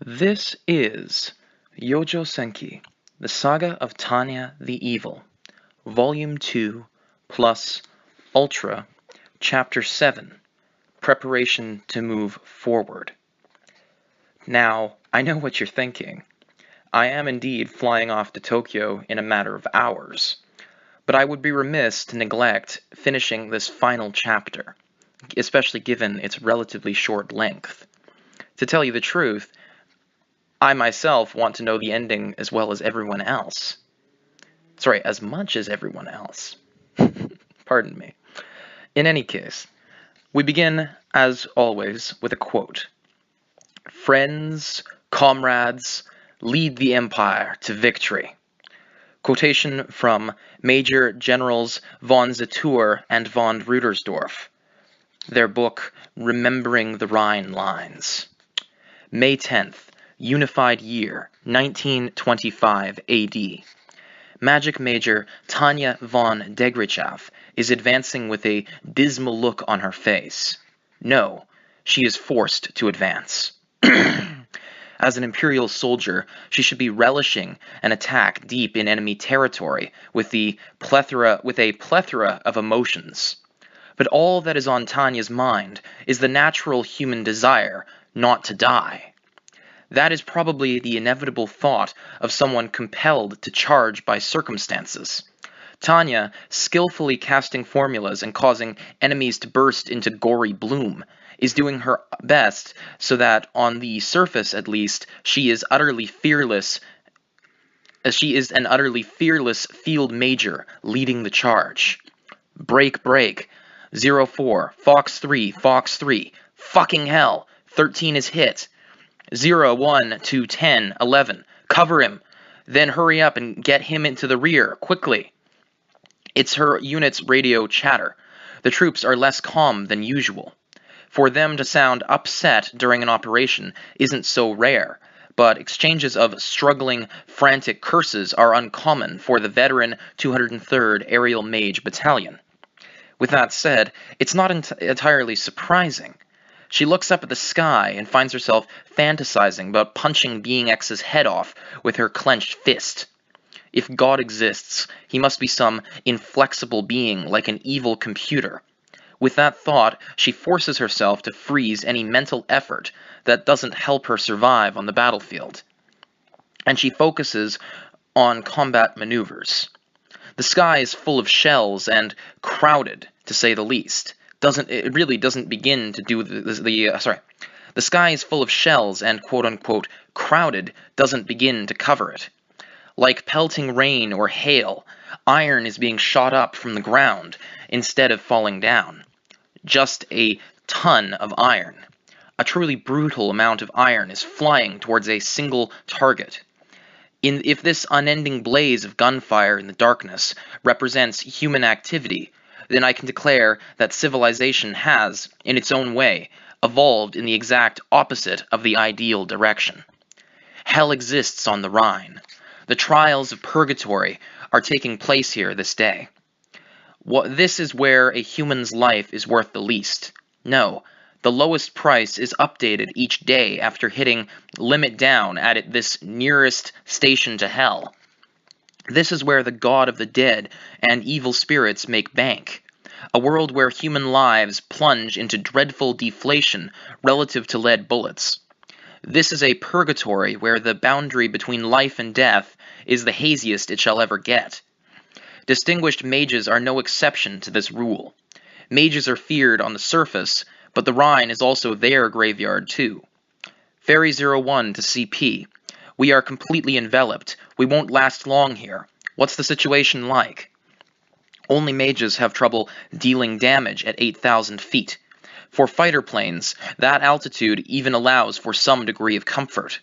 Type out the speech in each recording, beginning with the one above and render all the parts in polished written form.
This is Youjo Senki, the Saga of Tanya the Evil, Volume 2 plus Ultra, Chapter 7, Preparation to Move Forward. Now, I know what you're thinking. I am indeed flying off to Tokyo in a matter of hours, but I would be remiss to neglect finishing this final chapter, especially given its relatively short length. To tell you the truth, I myself want to know the ending as well as everyone else. Sorry, as much as everyone else. Pardon me. In any case, we begin, as always, with a quote. "Friends, comrades, lead the empire to victory." Quotation from Major Generals von Zetour and von Rudersdorf, their book Remembering the Rhine Lines. May 10th, Unified Year, 1925 AD. Magic Major Tanya von Degrichav is advancing with a dismal look on her face. No, she is forced to advance. As an Imperial soldier, she should be relishing an attack deep in enemy territory with a plethora of emotions. But all that is on Tanya's mind is the natural human desire not to die. That is probably the inevitable thought of someone compelled to charge by circumstances. Tanya, skillfully casting formulas and causing enemies to burst into gory bloom, is doing her best so that, on the surface at least, she is an utterly fearless field major leading the charge. Break, break. 04, Fox 3, Fox 3. Fucking hell. 13 is hit. 0, 1, 2, 10, 11. Cover him. Then hurry up and get him into the rear, quickly. It's her unit's radio chatter. The troops are less calm than usual. For them to sound upset during an operation isn't so rare, but exchanges of struggling, frantic curses are uncommon for the veteran 203rd Aerial Mage Battalion. With that said, it's not entirely surprising. She looks up at the sky and finds herself fantasizing about punching Being X's head off with her clenched fist. If God exists, he must be some inflexible being like an evil computer. With that thought, she forces herself to freeze any mental effort that doesn't help her survive on the battlefield. And she focuses on combat maneuvers. The sky is full of shells and crowded, to say the least. The sky is full of shells and quote-unquote crowded doesn't begin to cover it. Like pelting rain or hail, iron is being shot up from the ground instead of falling down. Just a ton of iron. A truly brutal amount of iron is flying towards a single target. If this unending blaze of gunfire in the darkness represents human activity, then I can declare that civilization has, in its own way, evolved in the exact opposite of the ideal direction. Hell exists on the Rhine. The trials of purgatory are taking place here this day. This is where a human's life is worth the least. No, the lowest price is updated each day after hitting limit down at this nearest station to hell. This is where the god of the dead and evil spirits make bank. A world where human lives plunge into dreadful deflation relative to lead bullets. This is a purgatory where the boundary between life and death is the haziest it shall ever get. Distinguished mages are no exception to this rule. Mages are feared on the surface, but the Rhine is also their graveyard too. Ferry 01 to CP. We are completely enveloped. We won't last long here. What's the situation like? Only mages have trouble dealing damage at 8,000 feet. For fighter planes, that altitude even allows for some degree of comfort.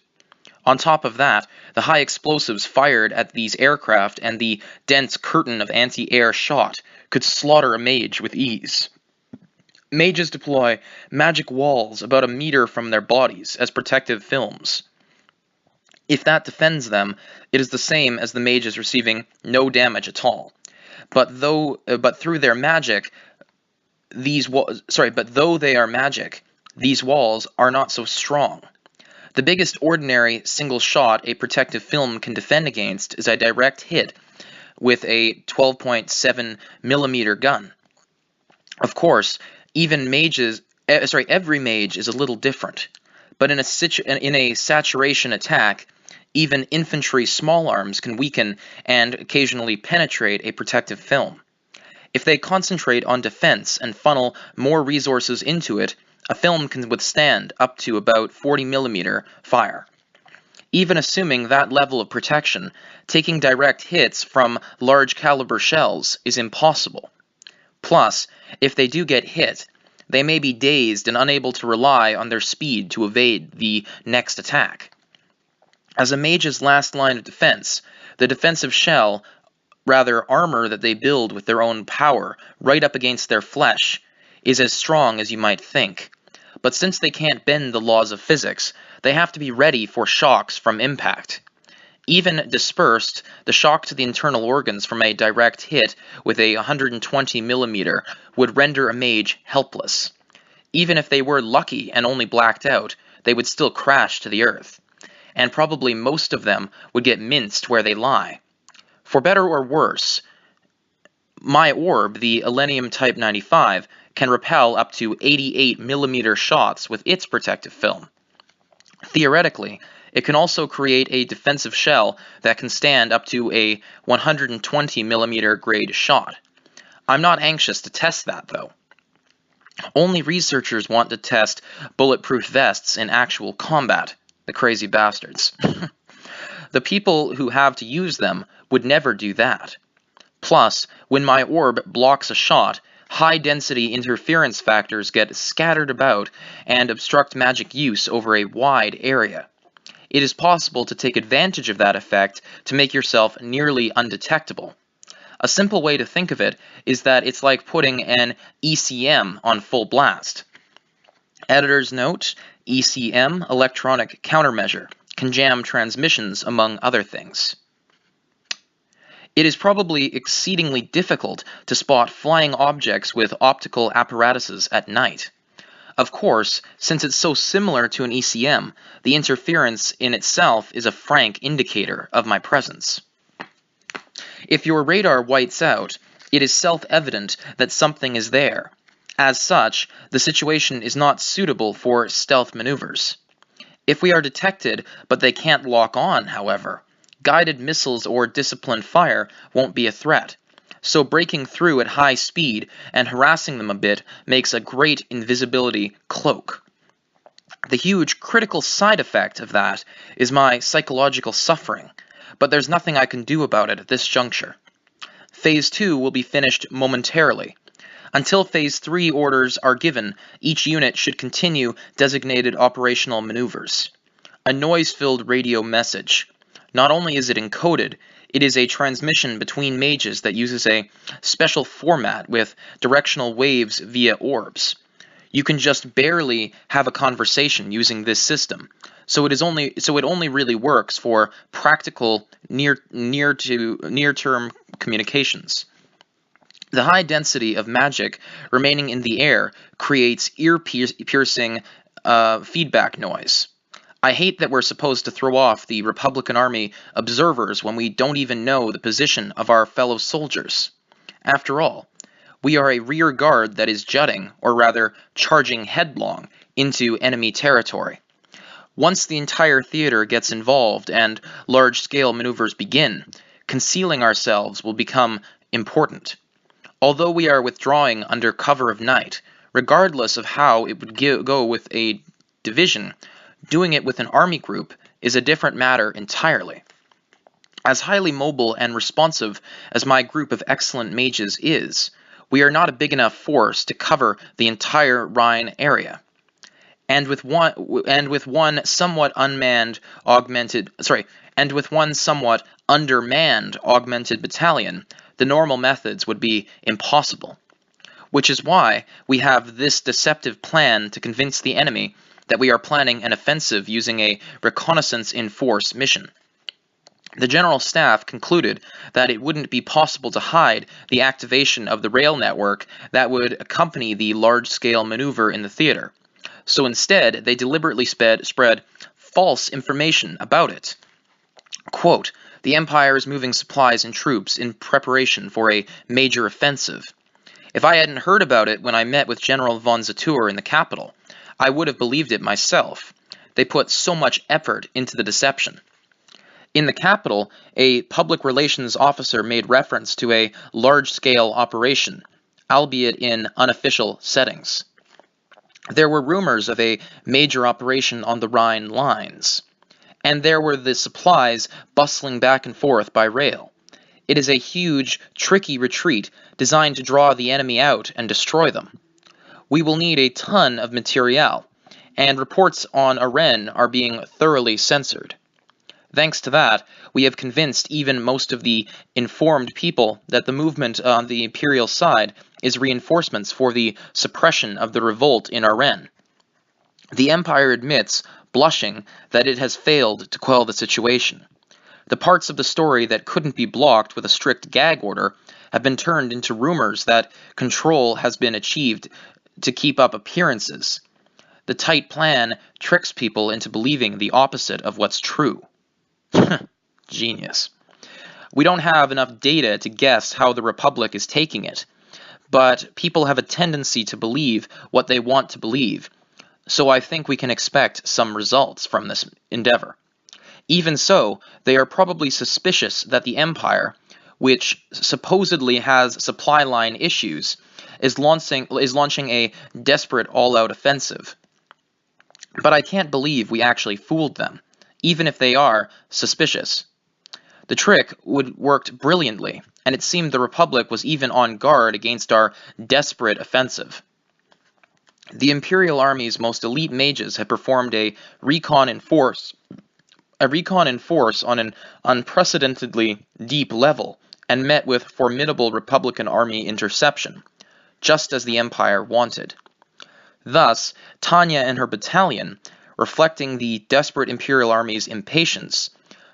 On top of that, the high explosives fired at these aircraft and the dense curtain of anti-air shot could slaughter a mage with ease. Mages deploy magic walls about a meter from their bodies as protective films. If that defends them, it is the same as the mages receiving no damage at all. But though they are magic, these walls are not so strong. The biggest ordinary single shot a protective film can defend against is a direct hit with a 12.7mm gun. Of course, every mage is a little different, but in a saturation attack, even infantry small arms can weaken and occasionally penetrate a protective film. If they concentrate on defense and funnel more resources into it, a film can withstand up to about 40mm fire. Even assuming that level of protection, taking direct hits from large caliber shells is impossible. Plus, if they do get hit, they may be dazed and unable to rely on their speed to evade the next attack. As a mage's last line of defense, the defensive shell, armor that they build with their own power right up against their flesh, is as strong as you might think. But since they can't bend the laws of physics, they have to be ready for shocks from impact. Even dispersed, the shock to the internal organs from a direct hit with a 120mm would render a mage helpless. Even if they were lucky and only blacked out, they would still crash to the earth. And probably most of them would get minced where they lie. For better or worse, my orb, the Elenium Type 95, can repel up to 88mm shots with its protective film. Theoretically, it can also create a defensive shell that can stand up to a 120mm grade shot. I'm not anxious to test that, though. Only researchers want to test bulletproof vests in actual combat, the crazy bastards. The people who have to use them would never do that. Plus, when my orb blocks a shot, high-density interference factors get scattered about and obstruct magic use over a wide area. It is possible to take advantage of that effect to make yourself nearly undetectable. A simple way to think of it is that it's like putting an ECM on full blast. Editor's note: ECM, electronic countermeasure, can jam transmissions among other things. It is probably exceedingly difficult to spot flying objects with optical apparatuses at night. Of course, since it's so similar to an ECM, the interference in itself is a frank indicator of my presence. If your radar whites out, it is self-evident that something is there. As such, the situation is not suitable for stealth maneuvers. If we are detected, but they can't lock on, however, guided missiles or disciplined fire won't be a threat, so breaking through at high speed and harassing them a bit makes a great invisibility cloak. The huge critical side effect of that is my psychological suffering, but there's nothing I can do about it at this juncture. Phase 2 will be finished momentarily. Until Phase 3 orders are given, each unit should continue designated operational maneuvers. A noise-filled radio message. Not only is it encoded, it is a transmission between mages that uses a special format with directional waves via orbs. You can just barely have a conversation using this system, so it only really works for practical near-term communications. The high density of magic remaining in the air creates ear-piercing feedback noise. I hate that we're supposed to throw off the Republican Army observers when we don't even know the position of our fellow soldiers. After all, we are a rear guard that is jutting, or rather charging headlong, into enemy territory. Once the entire theater gets involved and large-scale maneuvers begin, concealing ourselves will become important. Although we are withdrawing under cover of night, regardless of how it would go with a division, doing it with an army group is a different matter entirely. As highly mobile and responsive as my group of excellent mages is, we are not a big enough force to cover the entire Rhine area. And with one somewhat undermanned augmented battalion, the normal methods would be impossible. Which is why we have this deceptive plan to convince the enemy that we are planning an offensive using a reconnaissance in force mission. The General Staff concluded that it wouldn't be possible to hide the activation of the rail network that would accompany the large-scale maneuver in the theater. So instead, they deliberately spread false information about it. Quote, "The Empire is moving supplies and troops in preparation for a major offensive. If I hadn't heard about it when I met with General von Zatour in the capital, I would have believed it myself. They put so much effort into the deception." In the capital, a public relations officer made reference to a large-scale operation, albeit in unofficial settings. There were rumors of a major operation on the Rhine lines, and there were the supplies bustling back and forth by rail. It is a huge, tricky retreat designed to draw the enemy out and destroy them. We will need a ton of material, and reports on Aren are being thoroughly censored. Thanks to that, we have convinced even most of the informed people that the movement on the Imperial side is reinforcements for the suppression of the revolt in Aren. The Empire admits, blushing, that it has failed to quell the situation. The parts of the story that couldn't be blocked with a strict gag order have been turned into rumors that control has been achieved to keep up appearances. The tight plan tricks people into believing the opposite of what's true. Genius. We don't have enough data to guess how the Republic is taking it, but people have a tendency to believe what they want to believe, so I think we can expect some results from this endeavor. Even so, they are probably suspicious that the Empire, which supposedly has supply line issues, is launching a desperate all-out offensive. But I can't believe we actually fooled them, even if they are suspicious. The trick worked brilliantly, and it seemed the Republic was even on guard against our desperate offensive. The Imperial Army's most elite mages had performed a recon in force on an unprecedentedly deep level, and met with formidable Republican Army interception, just as the Empire wanted. Thus, Tanya and her battalion, reflecting the desperate Imperial Army's impatience,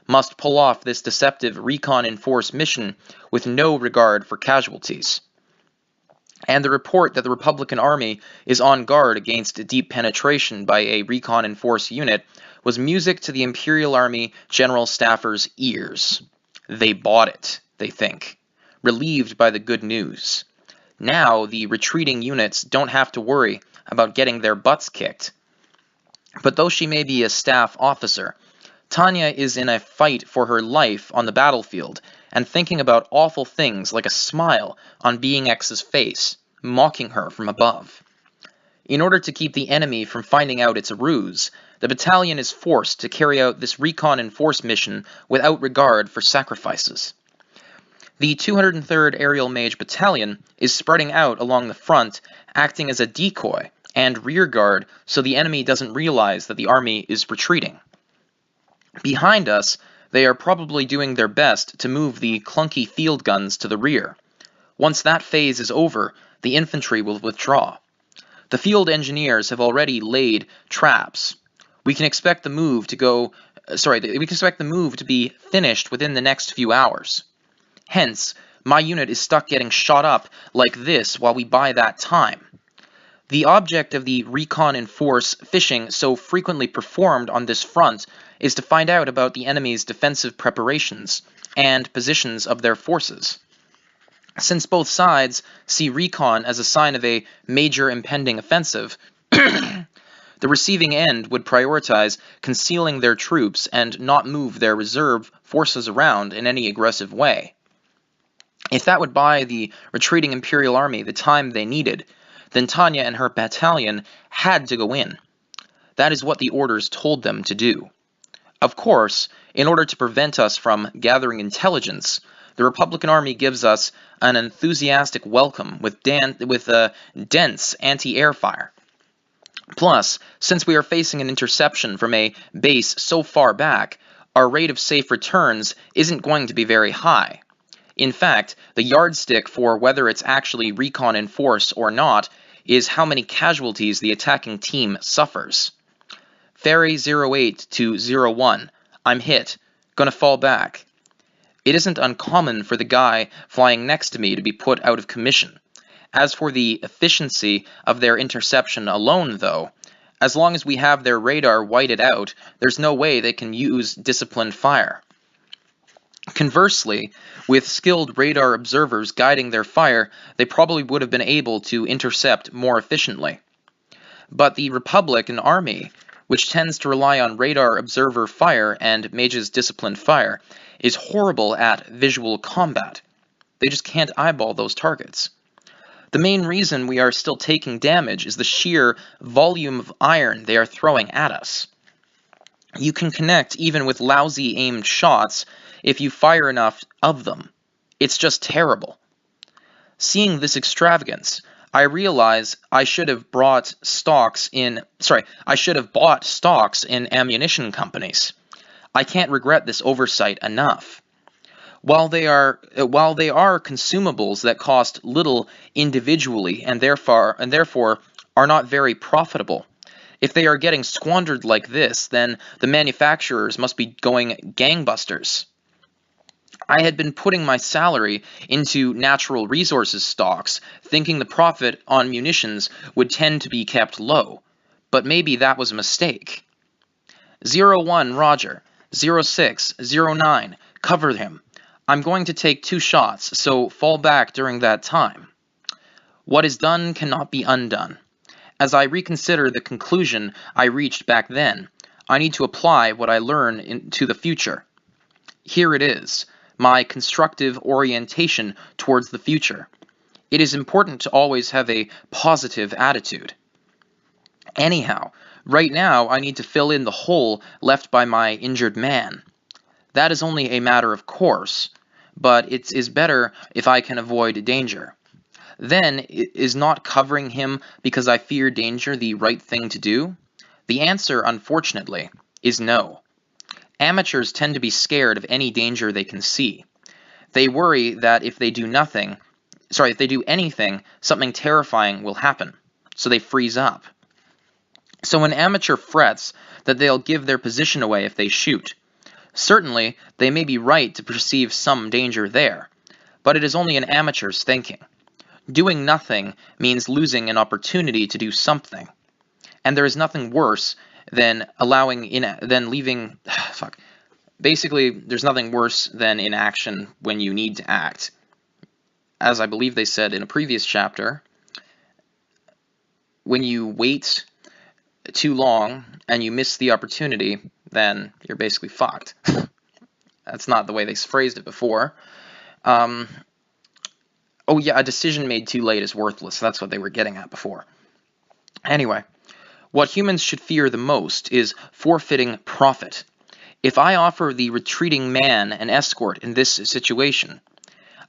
must pull off this deceptive recon-in-force mission with no regard for casualties. And the report that the Republican Army is on guard against deep penetration by a recon-in-force unit was music to the Imperial Army General Staffer's ears. They bought it, they think, relieved by the good news. Now the retreating units don't have to worry about getting their butts kicked. But though she may be a staff officer, Tanya is in a fight for her life on the battlefield and thinking about awful things like a smile on Being X's face, mocking her from above. In order to keep the enemy from finding out it's a ruse, the battalion is forced to carry out this recon-in-force mission without regard for sacrifices. The 203rd Aerial Mage Battalion is spreading out along the front, acting as a decoy and rearguard so the enemy doesn't realize that the army is retreating. Behind us, they are probably doing their best to move the clunky field guns to the rear. Once that phase is over, the infantry will withdraw. The field engineers have already laid traps. We can expect the move to be finished within the next few hours. Hence, my unit is stuck getting shot up like this while we buy that time. The object of the recon-in-force fishing so frequently performed on this front is to find out about the enemy's defensive preparations and positions of their forces. Since both sides see recon as a sign of a major impending offensive, the receiving end would prioritize concealing their troops and not move their reserve forces around in any aggressive way. If that would buy the retreating Imperial Army the time they needed, then Tanya and her battalion had to go in. That is what the orders told them to do. Of course, in order to prevent us from gathering intelligence, the Republican Army gives us an enthusiastic welcome with dense anti-air fire. Plus, since we are facing an interception from a base so far back, our rate of safe returns isn't going to be very high. In fact, the yardstick for whether it's actually recon in force or not is how many casualties the attacking team suffers. Ferry 08 to 01, I'm hit, gonna fall back. It isn't uncommon for the guy flying next to me to be put out of commission. As for the efficiency of their interception alone, though, As long as we have their radar whited out, there's no way they can use disciplined fire. Conversely, with skilled radar observers guiding their fire, they probably would have been able to intercept more efficiently. But the Republic and Army, which tends to rely on radar observer fire and mages' disciplined fire, is horrible at visual combat. They just can't eyeball those targets. The main reason we are still taking damage is the sheer volume of iron they are throwing at us. You can connect even with lousy aimed shots if you fire enough of them. It's just terrible. Seeing this extravagance, I realize I should have bought stocks in ammunition companies. I can't regret this oversight enough. While they are consumables that cost little individually and therefore are not very profitable, if they are getting squandered like this, then the manufacturers must be going gangbusters. I had been putting my salary into natural resources stocks, thinking the profit on munitions would tend to be kept low, but maybe that was a mistake. 01 Roger, 06, 09, cover him. I'm going to take 2 shots, so fall back during that time. What is done cannot be undone. As I reconsider the conclusion I reached back then, I need to apply what I learn into the future. Here it is, my constructive orientation towards the future. It is important to always have a positive attitude. Anyhow, right now I need to fill in the hole left by my injured man. That is only a matter of course, but it is better if I can avoid danger. Then, is not covering him because I fear danger the right thing to do? The answer, unfortunately, is no. Amateurs tend to be scared of any danger they can see. They worry that if they do anything, something terrifying will happen, so they freeze up. So an amateur frets that they'll give their position away if they shoot. Certainly, they may be right to perceive some danger there, but it is only an amateur's thinking. Doing nothing means losing an opportunity to do something, and there is nothing worse than Basically, there's nothing worse than inaction when you need to act. As I believe they said in a previous chapter, when you wait too long and you miss the opportunity, then you're basically fucked. That's not the way they phrased it before. Oh yeah, a decision made too late is worthless. That's what they were getting at before. Anyway, what humans should fear the most is forfeiting profit. If I offer the retreating man an escort in this situation,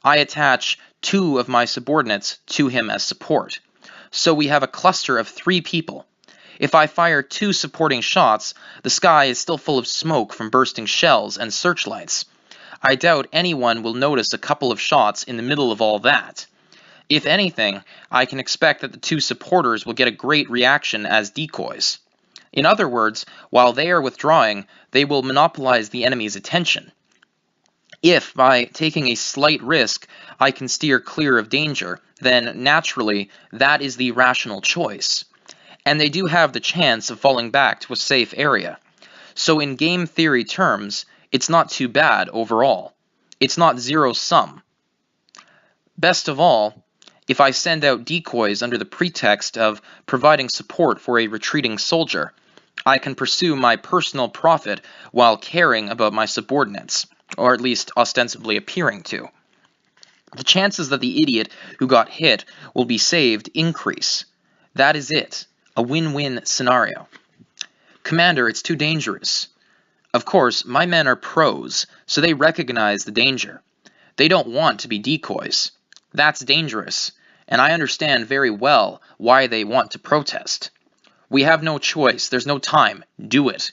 I attach 2 of my subordinates to him as support. So we have a cluster of 3 people. If I fire 2 supporting shots, the sky is still full of smoke from bursting shells and searchlights. I doubt anyone will notice a couple of shots in the middle of all that. If anything, I can expect that the 2 supporters will get a great reaction as decoys. In other words, while they are withdrawing, they will monopolize the enemy's attention. If, by taking a slight risk, I can steer clear of danger, then, naturally, that is the rational choice. And they do have the chance of falling back to a safe area. So in game theory terms, it's not too bad overall. It's not zero-sum. Best of all, if I send out decoys under the pretext of providing support for a retreating soldier, I can pursue my personal profit while caring about my subordinates, or at least ostensibly appearing to. The chances that the idiot who got hit will be saved increase. That is it, a win-win scenario. Commander, it's too dangerous. Of course, my men are pros, so they recognize the danger. They don't want to be decoys. That's dangerous, and I understand very well why they want to protest. We have no choice, there's no time, do it.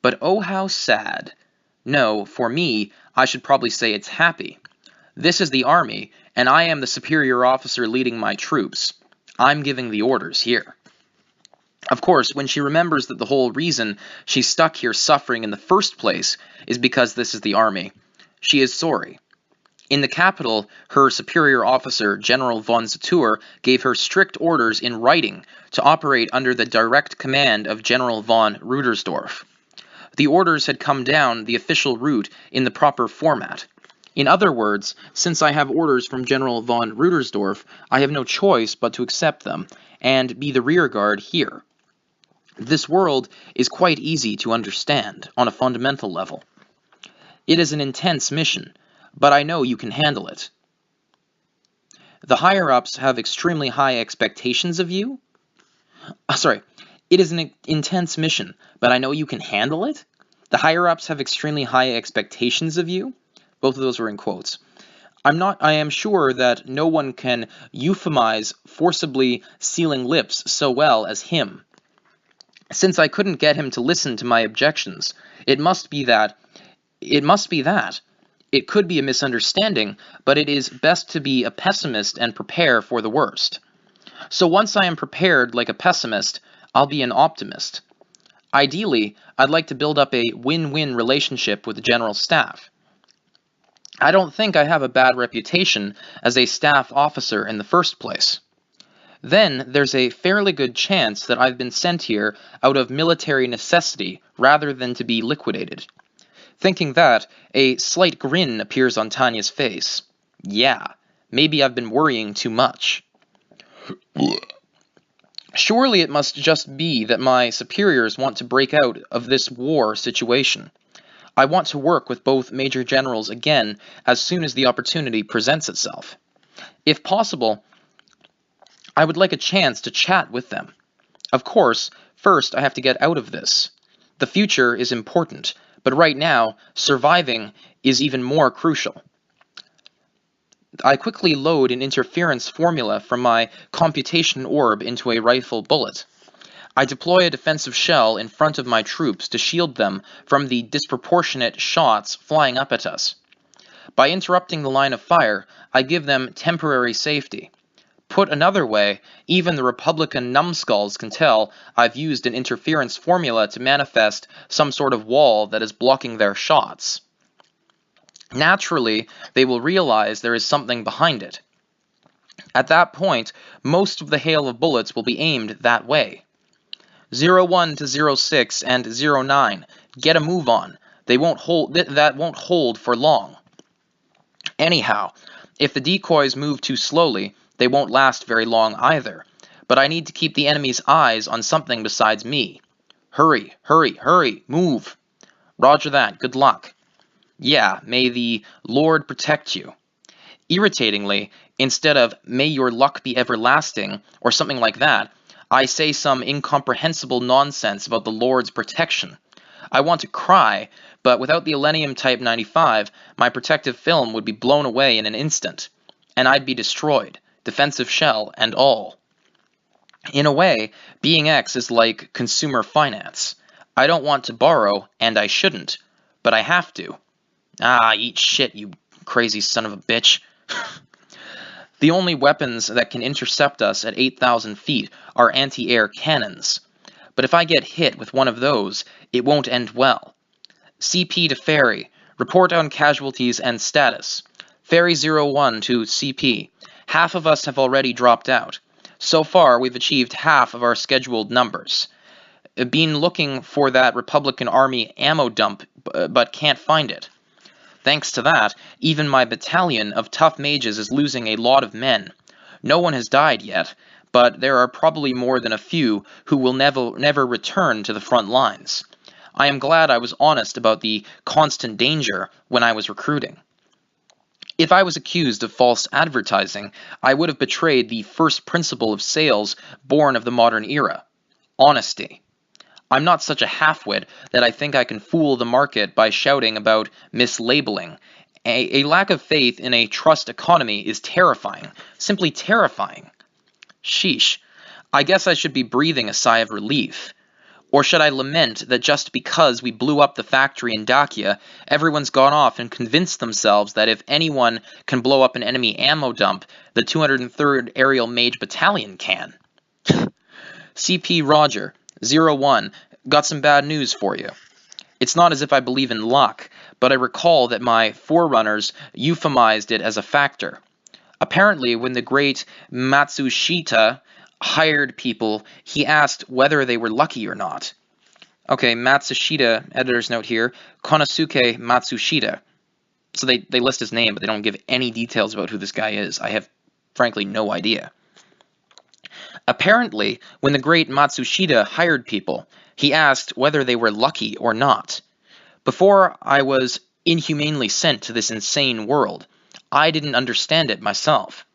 But oh how sad. No, for me, I should probably say it's happy. This is the army, and I am the superior officer leading my troops. I'm giving the orders here. Of course, when she remembers that the whole reason she's stuck here suffering in the first place is because this is the army, she is sorry. In the capital, her superior officer, General von Zatour, gave her strict orders in writing to operate under the direct command of General von Rudersdorf. The orders had come down the official route in the proper format. In other words, since I have orders from General von Rudersdorf, I have no choice but to accept them and be the rearguard here. This world is quite easy to understand on a fundamental level. It is an intense mission, but I know you can handle it. The higher-ups have extremely high expectations of you? It is an intense mission, but I know you can handle it? The higher-ups have extremely high expectations of you? Both of those were in quotes. I am sure that no one can euphemize forcibly sealing lips so well as him. Since I couldn't get him to listen to my objections, it must be that. It could be a misunderstanding, but it is best to be a pessimist and prepare for the worst. So once I am prepared like a pessimist, I'll be an optimist. Ideally, I'd like to build up a win-win relationship with the general staff. I don't think I have a bad reputation as a staff officer in the first place. Then there's a fairly good chance that I've been sent here out of military necessity rather than to be liquidated. Thinking that, a slight grin appears on Tanya's face. Yeah, maybe I've been worrying too much. Surely it must just be that my superiors want to break out of this war situation. I want to work with both major generals again as soon as the opportunity presents itself. If possible, I would like a chance to chat with them. Of course, first I have to get out of this. The future is important, but right now, surviving is even more crucial. I quickly load an interference formula from my computation orb into a rifle bullet. I deploy a defensive shell in front of my troops to shield them from the disproportionate shots flying up at us. By interrupting the line of fire, I give them temporary safety. Put another way, even the Republican numbskulls can tell I've used an interference formula to manifest some sort of wall that is blocking their shots. Naturally, they will realize there is something behind it. At that point, most of the hail of bullets will be aimed that way. 01 to 06 and 09, get a move on. That won't hold for long. Anyhow, if the decoys move too slowly, they won't last very long either, but I need to keep the enemy's eyes on something besides me. Hurry, hurry, hurry, move. Roger that, good luck. Yeah, may the Lord protect you. Irritatingly, instead of may your luck be everlasting, or something like that, I say some incomprehensible nonsense about the Lord's protection. I want to cry, but without the Elenium Type 95, my protective film would be blown away in an instant, and I'd be destroyed. Defensive shell, and all. In a way, being X is like consumer finance. I don't want to borrow, and I shouldn't, but I have to. Ah, eat shit, you crazy son of a bitch. The only weapons that can intercept us at 8,000 feet are anti-air cannons. But if I get hit with one of those, it won't end well. CP to Ferry. Report on casualties and status. Ferry 01 to CP. Half of us have already dropped out. So far, we've achieved half of our scheduled numbers. Been looking for that Republican Army ammo dump, but can't find it. Thanks to that, even my battalion of tough mages is losing a lot of men. No one has died yet, but there are probably more than a few who will never return to the front lines. I am glad I was honest about the constant danger when I was recruiting. If I was accused of false advertising, I would have betrayed the first principle of sales born of the modern era: honesty. I'm not such a halfwit that I think I can fool the market by shouting about mislabeling. A lack of faith in a trust economy is terrifying, simply terrifying. Sheesh, I guess I should be breathing a sigh of relief. Or should I lament that just because we blew up the factory in Dacia, everyone's gone off and convinced themselves that if anyone can blow up an enemy ammo dump, the 203rd Aerial Mage Battalion can? CP Roger, 01, got some bad news for you. It's not as if I believe in luck, but I recall that my forerunners euphemized it as a factor. Apparently, when the great Matsushita hired people, he asked whether they were lucky or not. Okay, Matsushita, editor's note here, Konosuke Matsushita. So they list his name, but they don't give any details about who this guy is. I have, frankly, no idea. Apparently, when the great Matsushita hired people, he asked whether they were lucky or not. Before I was inhumanely sent to this insane world, I didn't understand it myself.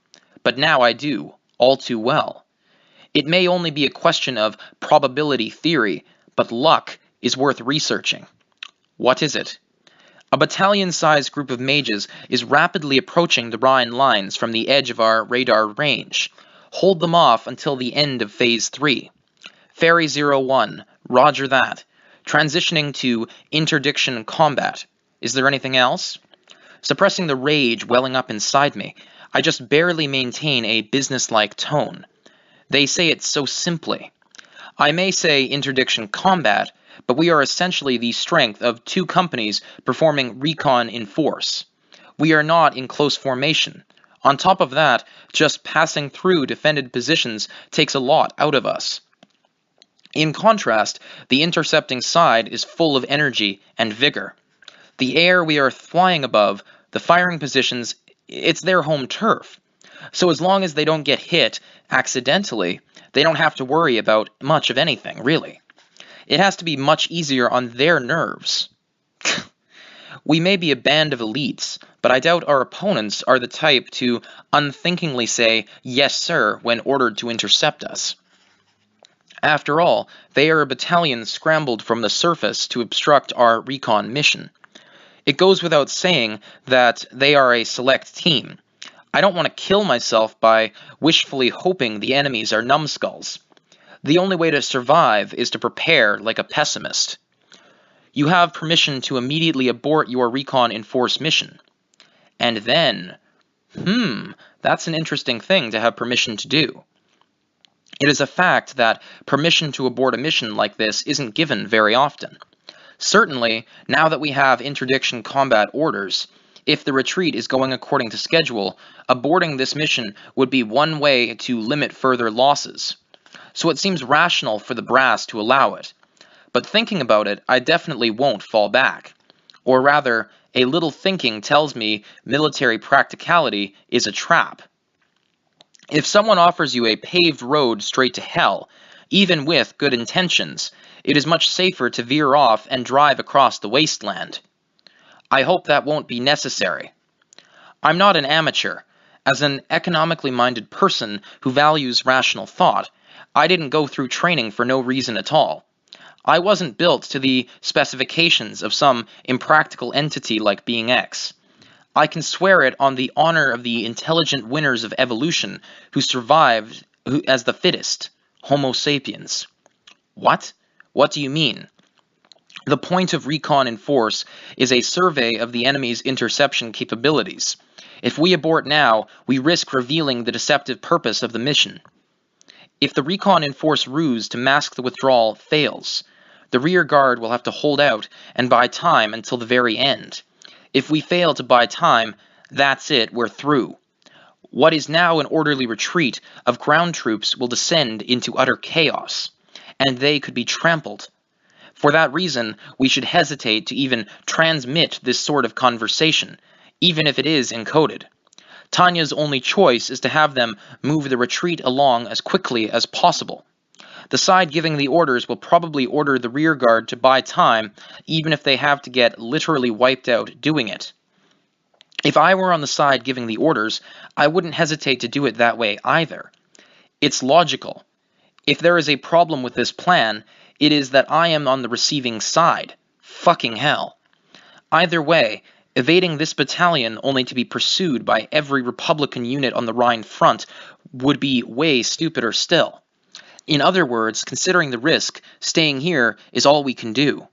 But now I do, all too well. It may only be a question of probability theory, but luck is worth researching. What is it? A battalion-sized group of mages is rapidly approaching the Rhine lines from the edge of our radar range. Hold them off until the end of Phase 3. Fairy 01, roger that. Transitioning to interdiction combat. Is there anything else? Suppressing the rage welling up inside me, I just barely maintain a businesslike tone. They say it so simply. I may say interdiction combat, but we are essentially the strength of two companies performing recon in force. We are not in close formation. On top of that, just passing through defended positions takes a lot out of us. In contrast, the intercepting side is full of energy and vigor. The air we are flying above, the firing positions, it's their home turf. So as long as they don't get hit accidentally, they don't have to worry about much of anything, really. It has to be much easier on their nerves. We may be a band of elites, but I doubt our opponents are the type to unthinkingly say, "Yes, sir," when ordered to intercept us. After all, they are a battalion scrambled from the surface to obstruct our recon mission. It goes without saying that they are a select team. I don't want to kill myself by wishfully hoping the enemies are numbskulls. The only way to survive is to prepare like a pessimist. You have permission to immediately abort your recon in force mission. And then, that's an interesting thing to have permission to do. It is a fact that permission to abort a mission like this isn't given very often. Certainly, now that we have interdiction combat orders, if the retreat is going according to schedule, aborting this mission would be one way to limit further losses. So it seems rational for the brass to allow it. But thinking about it, I definitely won't fall back. Or rather, a little thinking tells me military practicality is a trap. If someone offers you a paved road straight to hell, even with good intentions, it is much safer to veer off and drive across the wasteland. I hope that won't be necessary. I'm not an amateur. As an economically minded person who values rational thought, I didn't go through training for no reason at all. I wasn't built to the specifications of some impractical entity like Being X. I can swear it on the honor of the intelligent winners of evolution who survived as the fittest, Homo sapiens. What? What do you mean? The point of recon in force is a survey of the enemy's interception capabilities. If we abort now, we risk revealing the deceptive purpose of the mission. If the recon in force ruse to mask the withdrawal fails, the rear guard will have to hold out and buy time until the very end. If we fail to buy time, that's it, we're through. What is now an orderly retreat of ground troops will descend into utter chaos, and they could be trampled. For that reason, we should hesitate to even transmit this sort of conversation, even if it is encoded. Tanya's only choice is to have them move the retreat along as quickly as possible. The side giving the orders will probably order the rear guard to buy time, even if they have to get literally wiped out doing it. If I were on the side giving the orders, I wouldn't hesitate to do it that way either. It's logical. If there is a problem with this plan, it is that I am on the receiving side. Fucking hell. Either way, evading this battalion only to be pursued by every Republican unit on the Rhine front would be way stupider still. In other words, considering the risk, staying here is all we can do.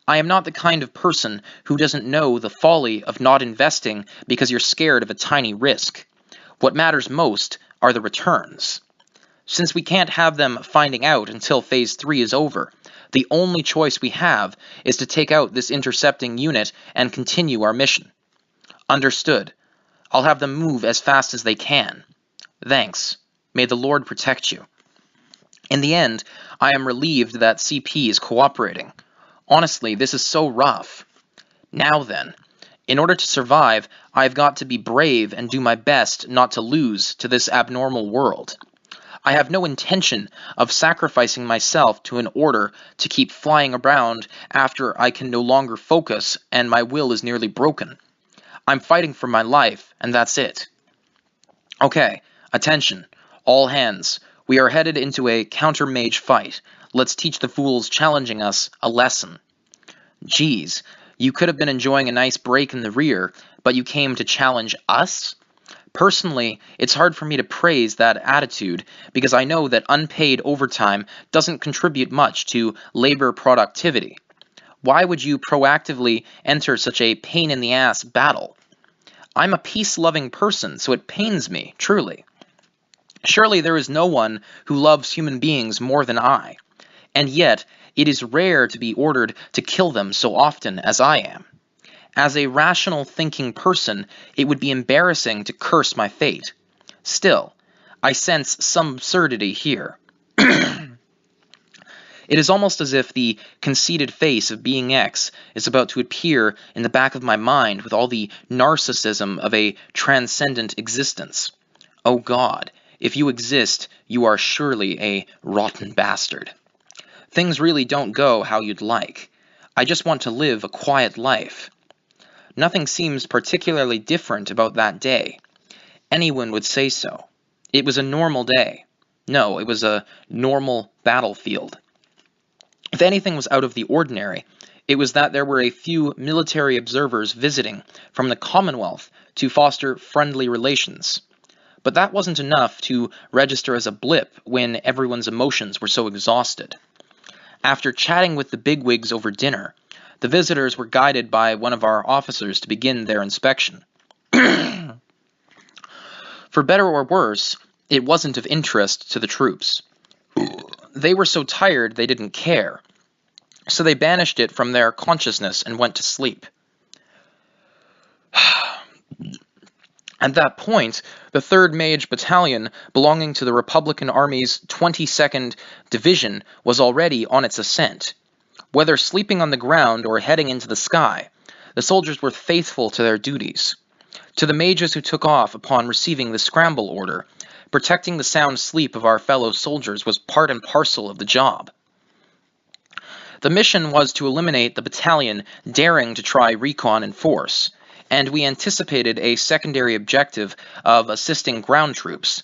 I am not the kind of person who doesn't know the folly of not investing because you're scared of a tiny risk. What matters most are the returns. Since we can't have them finding out until Phase 3 is over, The only choice we have is to take out this intercepting unit and continue our mission. Understood. I'll have them move as fast as they can. Thanks. May the Lord protect you. In the end, I am relieved that CP is cooperating. Honestly, this is so rough. Now then, in order to survive, I've got to be brave and do my best not to lose to this abnormal world. I have no intention of sacrificing myself to an order to keep flying around after I can no longer focus and my will is nearly broken. I'm fighting for my life, and that's it. Okay, attention, all hands. We are headed into a counter-mage fight. Let's teach the fools challenging us a lesson. Geez, you could have been enjoying a nice break in the rear, but you came to challenge us? Personally, it's hard for me to praise that attitude because I know that unpaid overtime doesn't contribute much to labor productivity. Why would you proactively enter such a pain-in-the-ass battle? I'm a peace-loving person, so it pains me, truly. Surely there is no one who loves human beings more than I, and yet it is rare to be ordered to kill them so often as I am. As a rational thinking person, it would be embarrassing to curse my fate. Still, I sense some absurdity here. It is almost as if the conceited face of Being X is about to appear in the back of my mind with all the narcissism of a transcendent existence. Oh God, if you exist, you are surely a rotten bastard. Things really don't go how you'd like. I just want to live a quiet life. Nothing seems particularly different about that day. Anyone would say so. It was a normal day. No, it was a normal battlefield. If anything was out of the ordinary, it was that there were a few military observers visiting from the Commonwealth to foster friendly relations. But that wasn't enough to register as a blip when everyone's emotions were so exhausted. After chatting with the bigwigs over dinner, the visitors were guided by one of our officers to begin their inspection. For better or worse, it wasn't of interest to the troops. They were so tired they didn't care, so they banished it from their consciousness and went to sleep. At that point, the 3rd Mage Battalion, belonging to the Republican Army's 22nd Division, was already on its ascent. Whether sleeping on the ground or heading into the sky, the soldiers were faithful to their duties. To the mages who took off upon receiving the scramble order, protecting the sound sleep of our fellow soldiers was part and parcel of the job. The mission was to eliminate the battalion daring to try recon in force, and we anticipated a secondary objective of assisting ground troops.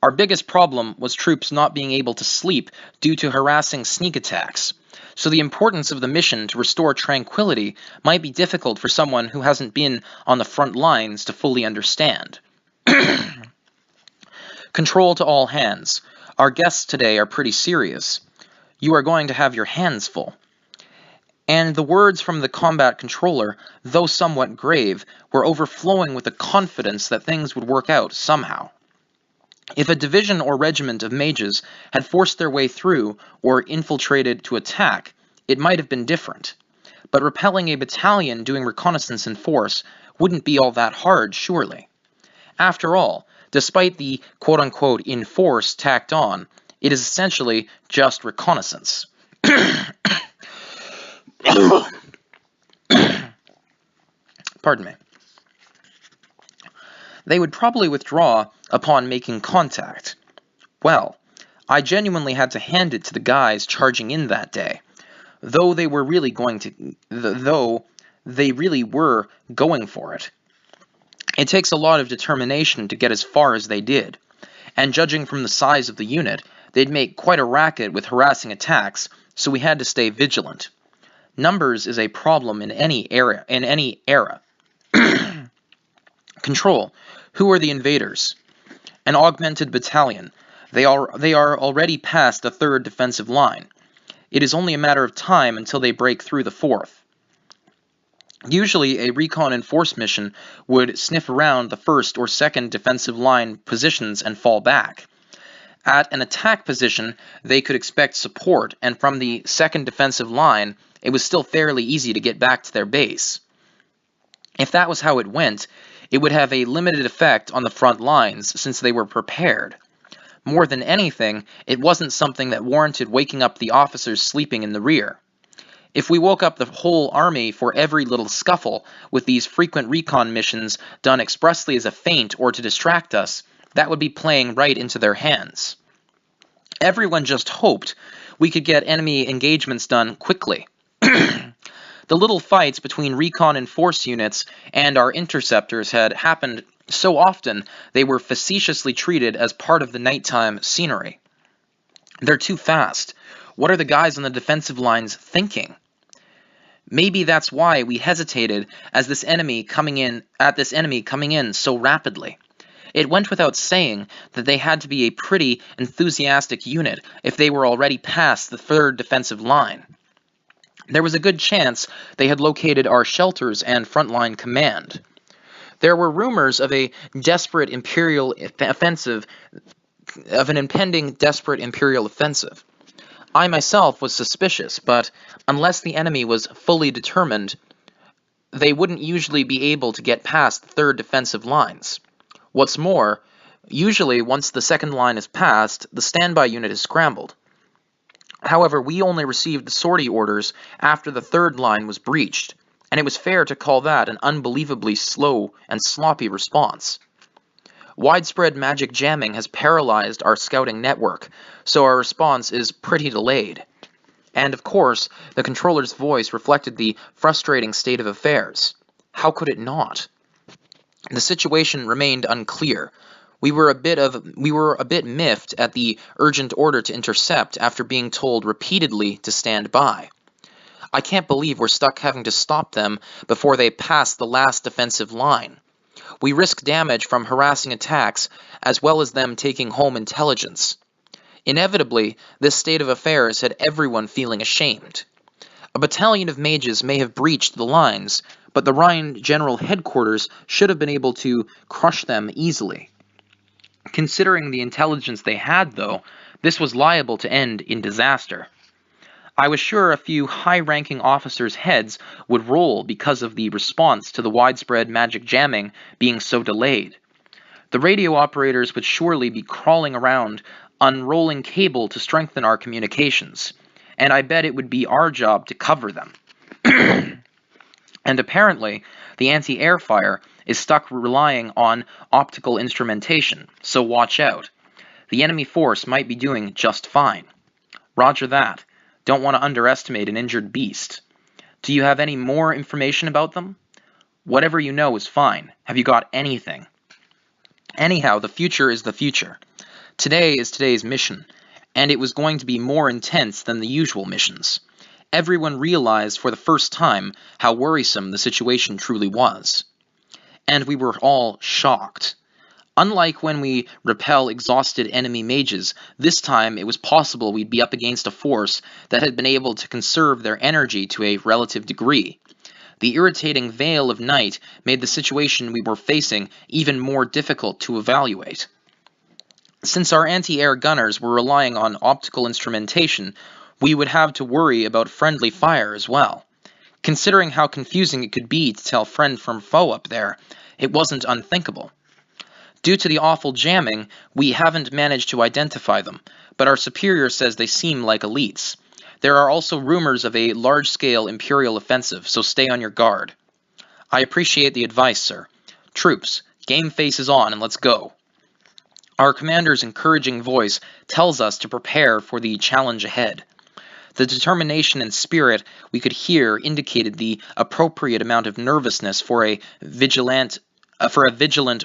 Our biggest problem was troops not being able to sleep due to harassing sneak attacks, so the importance of the mission to restore tranquility might be difficult for someone who hasn't been on the front lines to fully understand. Control to all hands. Our guests today are pretty serious. You are going to have your hands full. And the words from the combat controller, though somewhat grave, were overflowing with the confidence that things would work out somehow. If a division or regiment of mages had forced their way through or infiltrated to attack, it might have been different. But repelling a battalion doing reconnaissance in force wouldn't be all that hard, surely. After all, despite the quote-unquote in force tacked on, it is essentially just reconnaissance. Pardon me. They would probably withdraw upon making contact. Well, I genuinely had to hand it to the guys charging in that day, though they really were going for it. It takes a lot of determination to get as far as they did, and judging from the size of the unit, they'd make quite a racket with harassing attacks, so we had to stay vigilant. Numbers is a problem in any era. Control. Who are the invaders? An augmented battalion. They are already past the 3rd defensive line. It is only a matter of time until they break through the 4th. Usually, a recon and force mission would sniff around the 1st or 2nd defensive line positions and fall back. At an attack position, they could expect support, and from the second defensive line, it was still fairly easy to get back to their base. If that was how it went, it would have a limited effect on the front lines since they were prepared. More than anything, it wasn't something that warranted waking up the officers sleeping in the rear. If we woke up the whole army for every little scuffle, with these frequent recon missions done expressly as a feint or to distract us, that would be playing right into their hands. Everyone just hoped we could get enemy engagements done quickly. The little fights between recon and force units and our interceptors had happened so often they were facetiously treated as part of the nighttime scenery. They're too fast. What are the guys on the defensive lines thinking? Maybe that's why we hesitated at this enemy coming in so rapidly. It went without saying that they had to be a pretty enthusiastic unit if they were already past the third defensive line. There was a good chance they had located our shelters and frontline command. There were rumors of an impending desperate imperial offensive. I myself was suspicious, but unless the enemy was fully determined, they wouldn't usually be able to get past the third defensive lines. What's more, usually once the second line is passed, the standby unit is scrambled. However, we only received the sortie orders after the third line was breached, and it was fair to call that an unbelievably slow and sloppy response. Widespread magic jamming has paralyzed our scouting network, so our response is pretty delayed. And of course, the controller's voice reflected the frustrating state of affairs. How could it not? The situation remained unclear. We were a bit miffed at the urgent order to intercept after being told repeatedly to stand by. I can't believe we're stuck having to stop them before they pass the last defensive line. We risk damage from harassing attacks as well as them taking home intelligence. Inevitably, this state of affairs had everyone feeling ashamed. A battalion of mages may have breached the lines, but the Rhine General Headquarters should have been able to crush them easily. Considering the intelligence they had, though, this was liable to end in disaster. I was sure a few high-ranking officers' heads would roll because of the response to the widespread magic jamming being so delayed. The radio operators would surely be crawling around, unrolling cable to strengthen our communications, and I bet it would be our job to cover them. And apparently, the anti-air fire is stuck relying on optical instrumentation, so watch out. The enemy force might be doing just fine. Roger that. Don't want to underestimate an injured beast. Do you have any more information about them? Whatever you know is fine. Have you got anything? Anyhow, the future is the future. Today is today's mission, and it was going to be more intense than the usual missions. Everyone realized for the first time how worrisome the situation truly was. And we were all shocked. Unlike when we repel exhausted enemy mages, this time it was possible we'd be up against a force that had been able to conserve their energy to a relative degree. The irritating veil of night made the situation we were facing even more difficult to evaluate. Since our anti-air gunners were relying on optical instrumentation, we would have to worry about friendly fire as well. Considering how confusing it could be to tell friend from foe up there, it wasn't unthinkable. Due to the awful jamming, we haven't managed to identify them, but our superior says they seem like elites. There are also rumors of a large-scale Imperial offensive, so stay on your guard. I appreciate the advice, sir. Troops, game face is on and let's go. Our commander's encouraging voice tells us to prepare for the challenge ahead. The determination and spirit we could hear indicated the appropriate amount of nervousness for a vigilant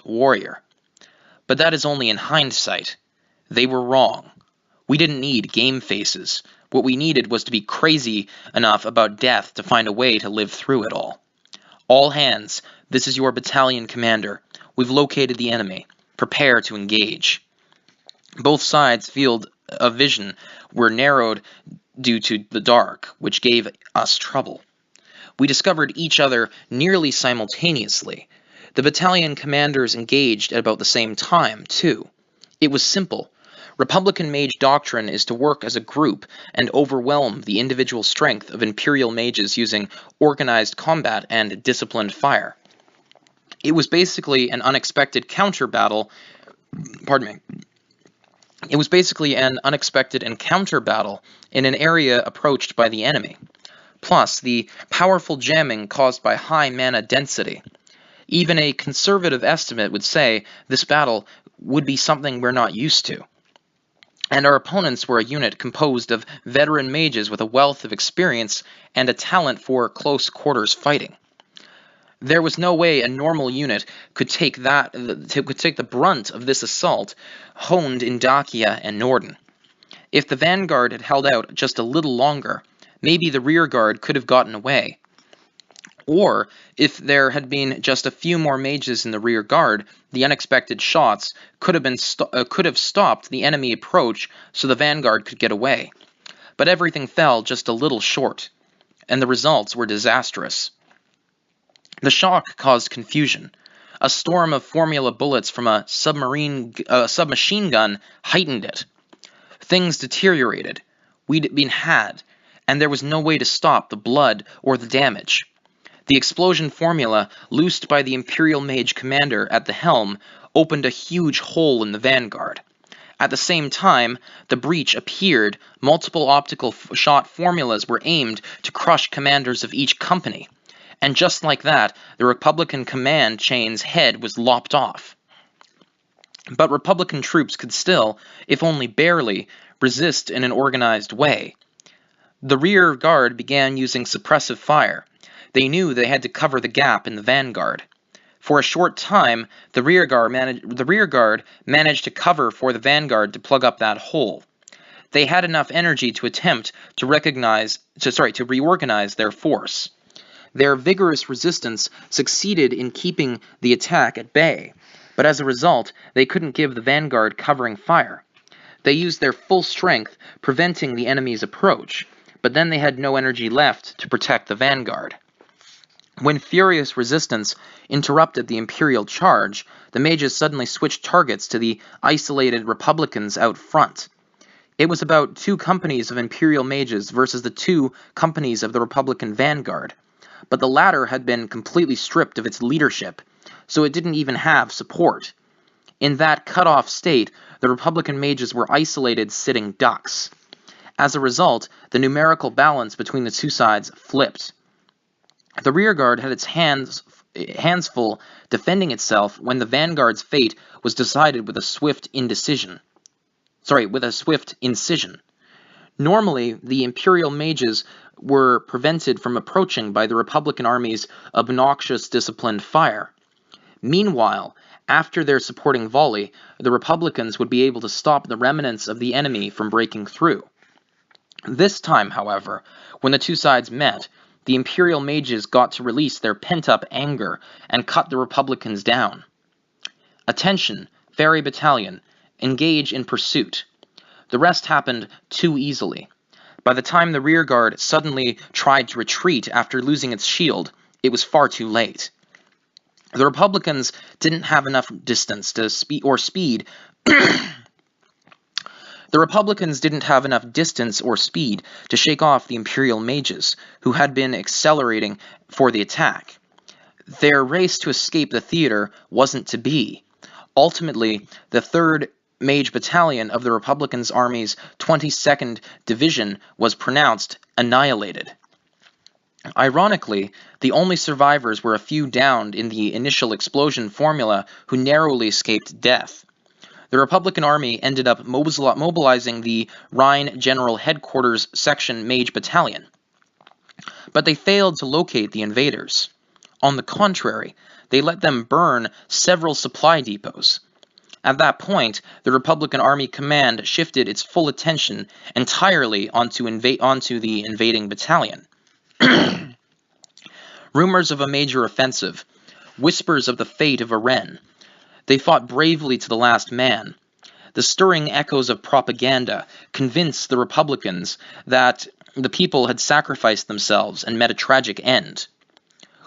warrior. But that is only in hindsight. They were wrong. We didn't need game faces. What we needed was to be crazy enough about death to find a way to live through it all. All hands, this is your battalion commander. We've located the enemy. Prepare to engage. Both sides' field of vision were narrowed due to the dark, which gave us trouble. We discovered each other nearly simultaneously. The battalion commanders engaged at about the same time, too. It was simple. Republican mage doctrine is to work as a group and overwhelm the individual strength of Imperial mages using organized combat and disciplined fire. It was basically an unexpected counter battle. It was basically an unexpected encounter battle in an area approached by the enemy. Plus, the powerful jamming caused by high mana density. Even a conservative estimate would say this battle would be something we're not used to. And our opponents were a unit composed of veteran mages with a wealth of experience and a talent for close quarters fighting. There was no way a normal unit could take the brunt of this assault honed in Dacia and Norden. If the vanguard had held out just a little longer, maybe the rearguard could have gotten away. Or, if there had been just a few more mages in the rear guard, the unexpected shots could have stopped the enemy approach so the vanguard could get away. But everything fell just a little short, and the results were disastrous. The shock caused confusion. A storm of formula bullets from a submachine gun heightened it. Things deteriorated. We'd been had, and there was no way to stop the blood or the damage. The explosion formula, loosed by the Imperial Mage commander at the helm, opened a huge hole in the vanguard. At the same time, the breach appeared. Multiple optical shot formulas were aimed to crush commanders of each company. And just like that, the Republican command chain's head was lopped off. But Republican troops could still, if only barely, resist in an organized way. The rear guard began using suppressive fire. They knew they had to cover the gap in the vanguard. For a short time, the rear guard managed to cover for the vanguard to plug up that hole. They had enough energy to attempt to reorganize their force. Their vigorous resistance succeeded in keeping the attack at bay, but as a result, they couldn't give the vanguard covering fire. They used their full strength, preventing the enemy's approach, but then they had no energy left to protect the vanguard. When furious resistance interrupted the Imperial charge, the mages suddenly switched targets to the isolated Republicans out front. It was about 2 companies of Imperial mages versus the 2 companies of the Republican vanguard. But the latter had been completely stripped of its leadership, so it didn't even have support. In that cut-off state, the Republican mages were isolated sitting ducks. As a result, the numerical balance between the 2 sides flipped. The rearguard had its hands full defending itself when the vanguard's fate was decided with a swift incision. Normally, the Imperial mages were prevented from approaching by the Republican army's obnoxious disciplined fire. Meanwhile, after their supporting volley, the Republicans would be able to stop the remnants of the enemy from breaking through. This time, however, when the 2 sides met, the Imperial mages got to release their pent-up anger and cut the Republicans down. Attention, Ferry Battalion, engage in pursuit. The rest happened too easily. By the time the rearguard suddenly tried to retreat after losing its shield, it was far too late. The Republicans didn't have enough distance to speed. The Republicans didn't have enough distance or speed to shake off the Imperial mages, who had been accelerating for the attack. Their race to escape the theater wasn't to be. Ultimately, the 3rd Mage Battalion of the Republicans' Army's 22nd Division was pronounced annihilated. Ironically, the only survivors were a few downed in the initial explosion formula who narrowly escaped death. The Republican Army ended up mobilizing the Rhine General Headquarters Section Mage Battalion. But they failed to locate the invaders. On the contrary, they let them burn several supply depots. At that point, the Republican Army command shifted its full attention entirely onto the invading battalion. Rumors of a major offensive, whispers of the fate of Arène. They fought bravely to the last man. The stirring echoes of propaganda convinced the Republicans that the people had sacrificed themselves and met a tragic end.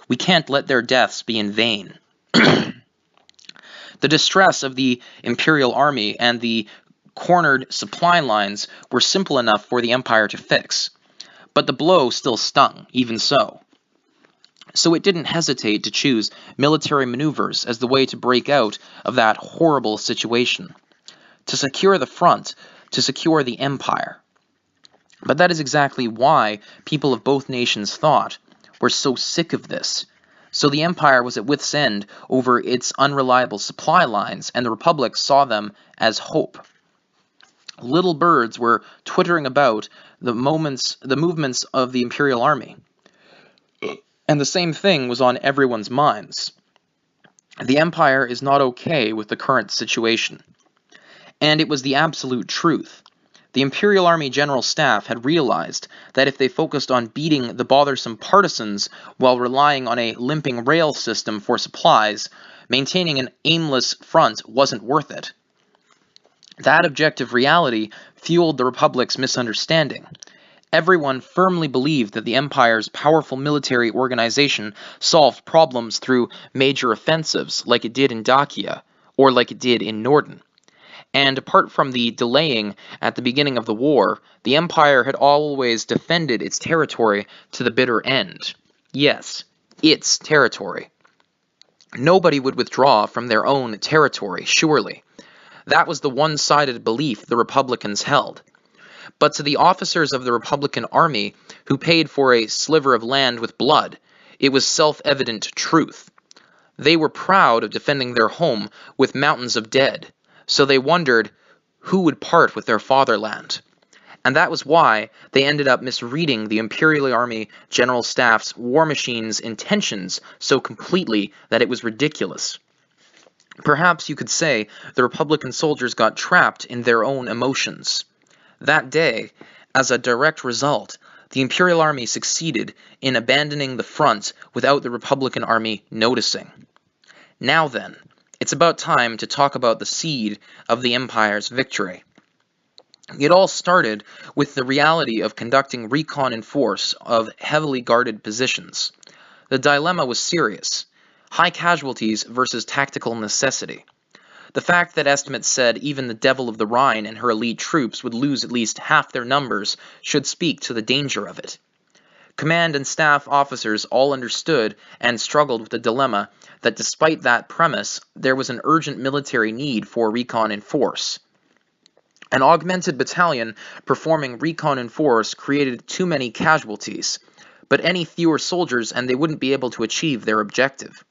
We can't let their deaths be in vain. The distress of the Imperial Army and the cornered supply lines were simple enough for the empire to fix. But the blow still stung, even so. So it didn't hesitate to choose military maneuvers as the way to break out of that horrible situation, to secure the front, to secure the empire. But that is exactly why people of both nations thought, "We're so sick of this." So the empire was at wit's end over its unreliable supply lines, and the republic saw them as hope. Little birds were twittering about the movements of the imperial army. And the same thing was on everyone's minds. The empire is not okay with the current situation. And it was the absolute truth. The Imperial Army General Staff had realized that if they focused on beating the bothersome partisans while relying on a limping rail system for supplies, maintaining an aimless front wasn't worth it. That objective reality fueled the Republic's misunderstanding. Everyone firmly believed that the Empire's powerful military organization solved problems through major offensives, like it did in Dacia, or like it did in Norden. And apart from the delaying at the beginning of the war, the Empire had always defended its territory to the bitter end. Yes, its territory. Nobody would withdraw from their own territory, surely. That was the one-sided belief the Republicans held. But to the officers of the Republican Army who paid for a sliver of land with blood, it was self-evident truth. They were proud of defending their home with mountains of dead, so they wondered who would part with their fatherland. And that was why they ended up misreading the Imperial Army General Staff's war machine's intentions so completely that it was ridiculous. Perhaps you could say the Republican soldiers got trapped in their own emotions. That day, as a direct result, the Imperial Army succeeded in abandoning the front without the Republican Army noticing. Now then, it's about time to talk about the seed of the Empire's victory. It all started with the reality of conducting recon in force of heavily guarded positions. The dilemma was serious: high casualties versus tactical necessity. The fact that estimates said even the Devil of the Rhine and her elite troops would lose at least half their numbers should speak to the danger of it. Command and staff officers all understood and struggled with the dilemma that despite that premise, there was an urgent military need for recon in force. An augmented battalion performing recon in force created too many casualties, but any fewer soldiers and they wouldn't be able to achieve their objective.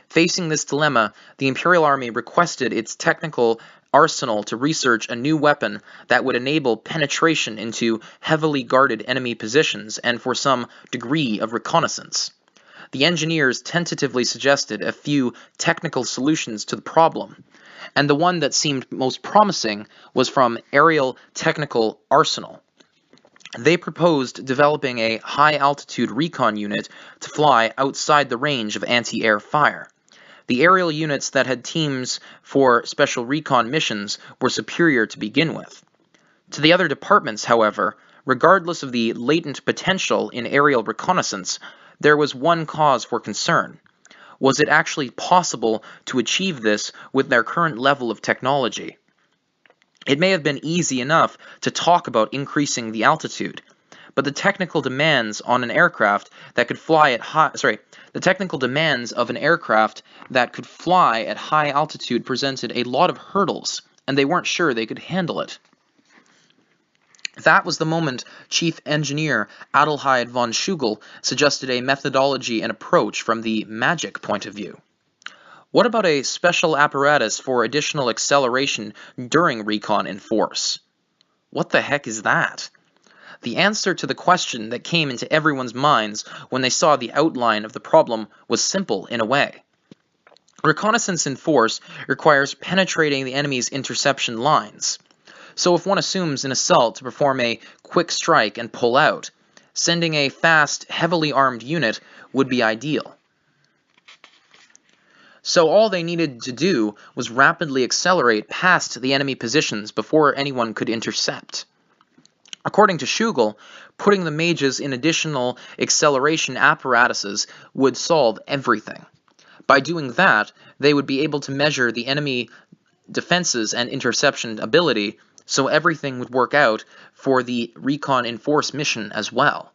Facing this dilemma, the Imperial Army requested its technical arsenal to research a new weapon that would enable penetration into heavily guarded enemy positions and for some degree of reconnaissance. The engineers tentatively suggested a few technical solutions to the problem, and the one that seemed most promising was from Aerial Technical Arsenal. They proposed developing a high-altitude recon unit to fly outside the range of anti-air fire. The aerial units that had teams for special recon missions were superior to begin with. To the other departments, however, regardless of the latent potential in aerial reconnaissance, there was one cause for concern. Was it actually possible to achieve this with their current level of technology? It may have been easy enough to talk about increasing the altitude, but the technical demands on an aircraft that could fly at the technical demands of an aircraft that could fly at high altitude presented a lot of hurdles, and they weren't sure they could handle it. That was the moment Chief Engineer Adelheid von Schugel suggested a methodology and approach from the magic point of view. What about a special apparatus for additional acceleration during recon in force? What the heck is that? The answer to the question that came into everyone's minds when they saw the outline of the problem was simple in a way. Reconnaissance in force requires penetrating the enemy's interception lines. So if one assumes an assault to perform a quick strike and pull out, sending a fast, heavily armed unit would be ideal. So all they needed to do was rapidly accelerate past the enemy positions before anyone could intercept. According to Schugel, putting the mages in additional acceleration apparatuses would solve everything. By doing that, they would be able to measure the enemy defenses and interception ability so everything would work out for the Recon Enforce mission as well.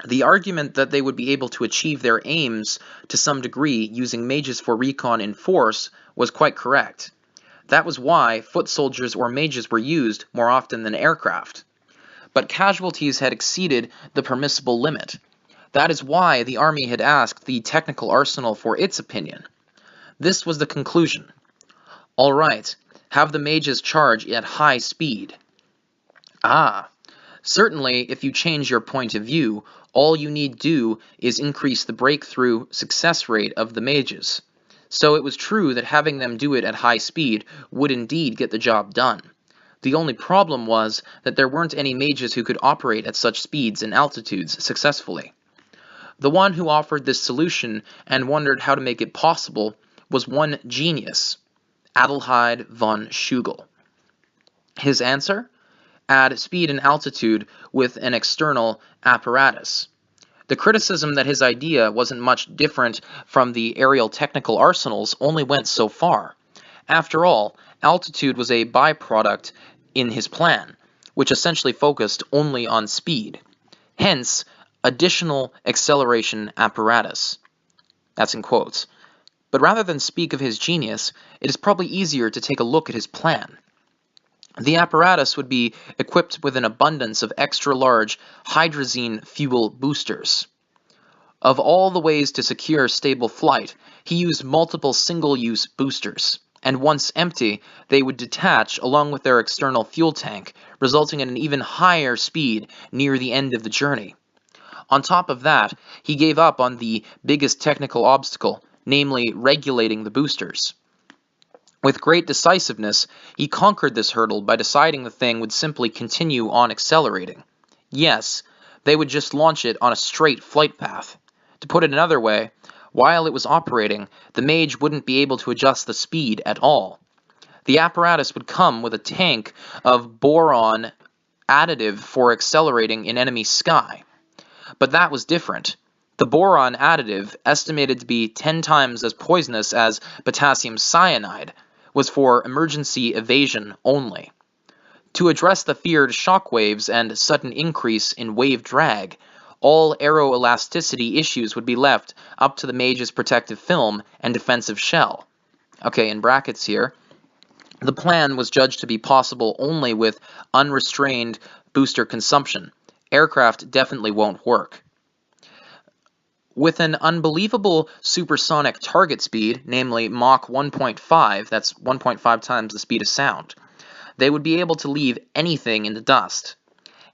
The argument that they would be able to achieve their aims to some degree using mages for Recon Enforce was quite correct. That was why foot soldiers or mages were used more often than aircraft. But casualties had exceeded the permissible limit. That is why the army had asked the technical arsenal for its opinion. This was the conclusion. All right, have the mages charge at high speed. Certainly, if you change your point of view, all you need do is increase the breakthrough success rate of the mages. So it was true that having them do it at high speed would indeed get the job done. The only problem was that there weren't any mages who could operate at such speeds and altitudes successfully. The one who offered this solution and wondered how to make it possible was one genius, Adelheid von Schugel. His answer? Add speed and altitude with an external apparatus. The criticism that his idea wasn't much different from the aerial technical arsenals only went so far. After all, altitude was a byproduct in his plan, which essentially focused only on speed. Hence, additional acceleration apparatus. That's in quotes. But rather than speak of his genius, it is probably easier to take a look at his plan. The apparatus would be equipped with an abundance of extra-large hydrazine fuel boosters. Of all the ways to secure stable flight, he used multiple single-use boosters, and once empty, they would detach along with their external fuel tank, resulting in an even higher speed near the end of the journey. On top of that, he gave up on the biggest technical obstacle, namely regulating the boosters. With great decisiveness, he conquered this hurdle by deciding the thing would simply continue on accelerating. Yes, they would just launch it on a straight flight path. To put it another way, while it was operating, the mage wouldn't be able to adjust the speed at all. The apparatus would come with a tank of boron additive for accelerating in enemy sky. But that was different. The boron additive, estimated to be 10 times as poisonous as potassium cyanide, was for emergency evasion only. To address the feared shock waves and sudden increase in wave drag, all aeroelasticity issues would be left up to the mage's protective film and defensive shell. Okay, in brackets here. The plan was judged to be possible only with unrestrained booster consumption. Aircraft definitely won't work. With an unbelievable supersonic target speed, namely Mach 1.5, that's 1.5 times the speed of sound, they would be able to leave anything in the dust.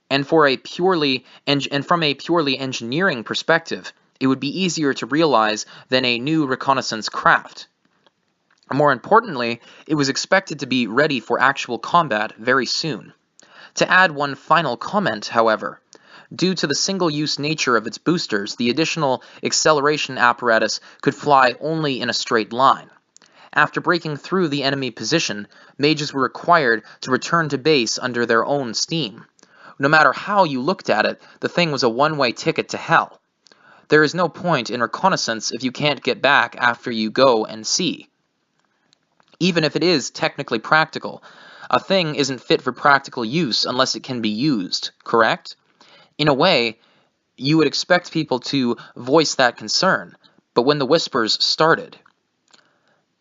And from a purely engineering perspective, it would be easier to realize than a new reconnaissance craft. More importantly, it was expected to be ready for actual combat very soon. To add one final comment, however, due to the single-use nature of its boosters, the additional acceleration apparatus could fly only in a straight line. After breaking through the enemy position, mages were required to return to base under their own steam. No matter how you looked at it, the thing was a one-way ticket to hell. There is no point in reconnaissance if you can't get back after you go and see. Even if it is technically practical, a thing isn't fit for practical use unless it can be used, correct? In a way, you would expect people to voice that concern, but when the whispers started...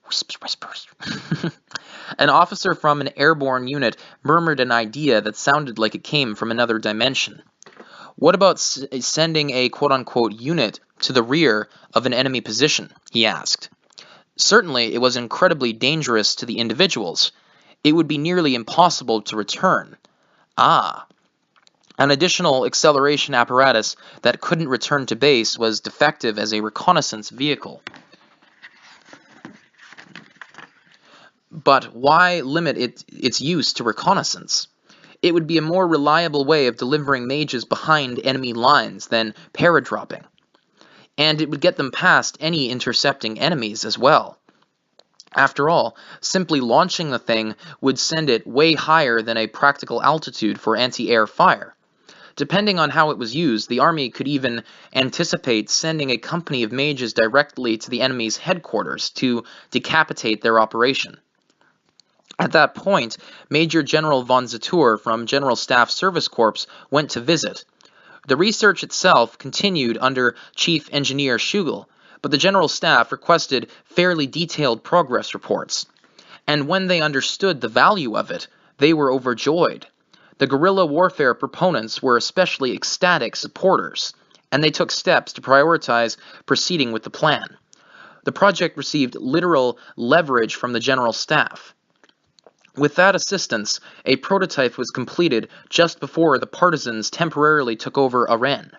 Whispers. An officer from an airborne unit murmured an idea that sounded like it came from another dimension. What about sending a quote-unquote unit to the rear of an enemy position? He asked. Certainly, it was incredibly dangerous to the individuals. It would be nearly impossible to return. An additional acceleration apparatus that couldn't return to base was defective as a reconnaissance vehicle. But why limit its use to reconnaissance? It would be a more reliable way of delivering mages behind enemy lines than paradropping. And it would get them past any intercepting enemies as well. After all, simply launching the thing would send it way higher than a practical altitude for anti-air fire. Depending on how it was used, the army could even anticipate sending a company of mages directly to the enemy's headquarters to decapitate their operation. At that point, Major General von Zatour from General Staff Service Corps went to visit. The research itself continued under Chief Engineer Schugel, but the General Staff requested fairly detailed progress reports. And when they understood the value of it, they were overjoyed. The guerrilla warfare proponents were especially ecstatic supporters, and they took steps to prioritize proceeding with the plan. The project received literal leverage from the General Staff. With that assistance, a prototype was completed just before the partisans temporarily took over Arène.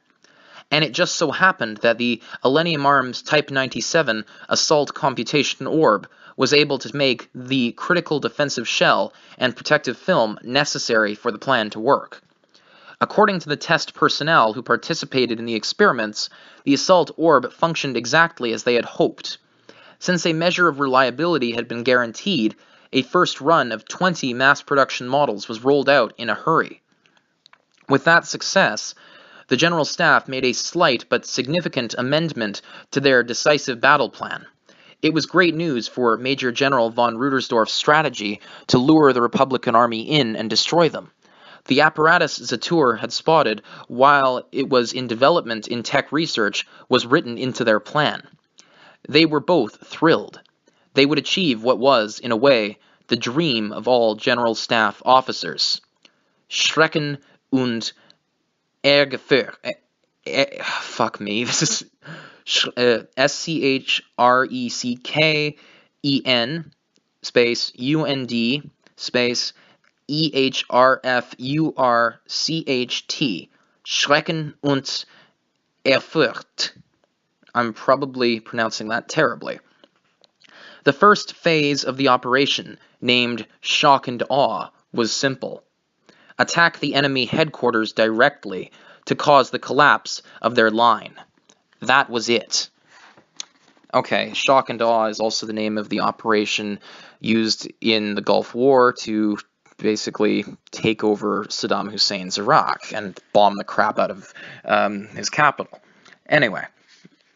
And it just so happened that the Elenium Arms Type 97 assault computation orb was able to make the critical defensive shell and protective film necessary for the plan to work. According to the test personnel who participated in the experiments, the assault orb functioned exactly as they had hoped. Since a measure of reliability had been guaranteed, a first run of 20 mass production models was rolled out in a hurry. With that success, the General Staff made a slight but significant amendment to their decisive battle plan. It was great news for Major General von Rudersdorf's strategy to lure the Republican Army in and destroy them. The apparatus Zatour had spotted while it was in development in tech research was written into their plan. They were both thrilled. They would achieve what was, in a way, the dream of all General Staff officers. Schrecken und Ehrgefühl. Fuck me. This is SCHRECKEN space UND space EHRFURCHT. Schrecken und Ehrfurcht. I'm probably pronouncing that terribly. The first phase of the operation, named Shock and Awe, was simple. Attack the enemy headquarters directly to cause the collapse of their line. That was it. Okay, Shock and Awe is also the name of the operation used in the Gulf War to basically take over Saddam Hussein's Iraq and bomb the crap out of his capital. Anyway.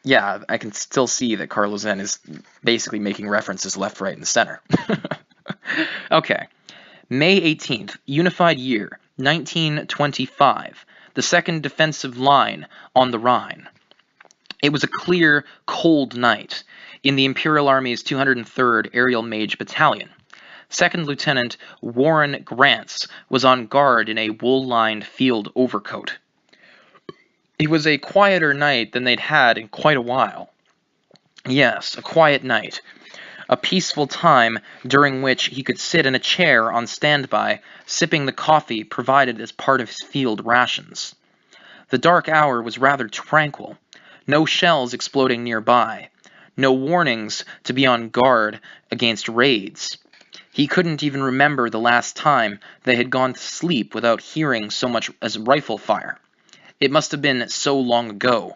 Yeah, I can still see that Carlo Zen is basically making references left, right, and center. Okay. May 18th, Unified Year, 1925. The second defensive line on the Rhine. It was a clear, cold night in the Imperial Army's 203rd Aerial Mage Battalion. Second Lieutenant Warren Grants was on guard in a wool-lined field overcoat. It was a quieter night than they'd had in quite a while. Yes, a quiet night. A peaceful time during which he could sit in a chair on standby, sipping the coffee provided as part of his field rations. The dark hour was rather tranquil. No shells exploding nearby. No warnings to be on guard against raids. He couldn't even remember the last time they had gone to sleep without hearing so much as rifle fire. It must have been so long ago.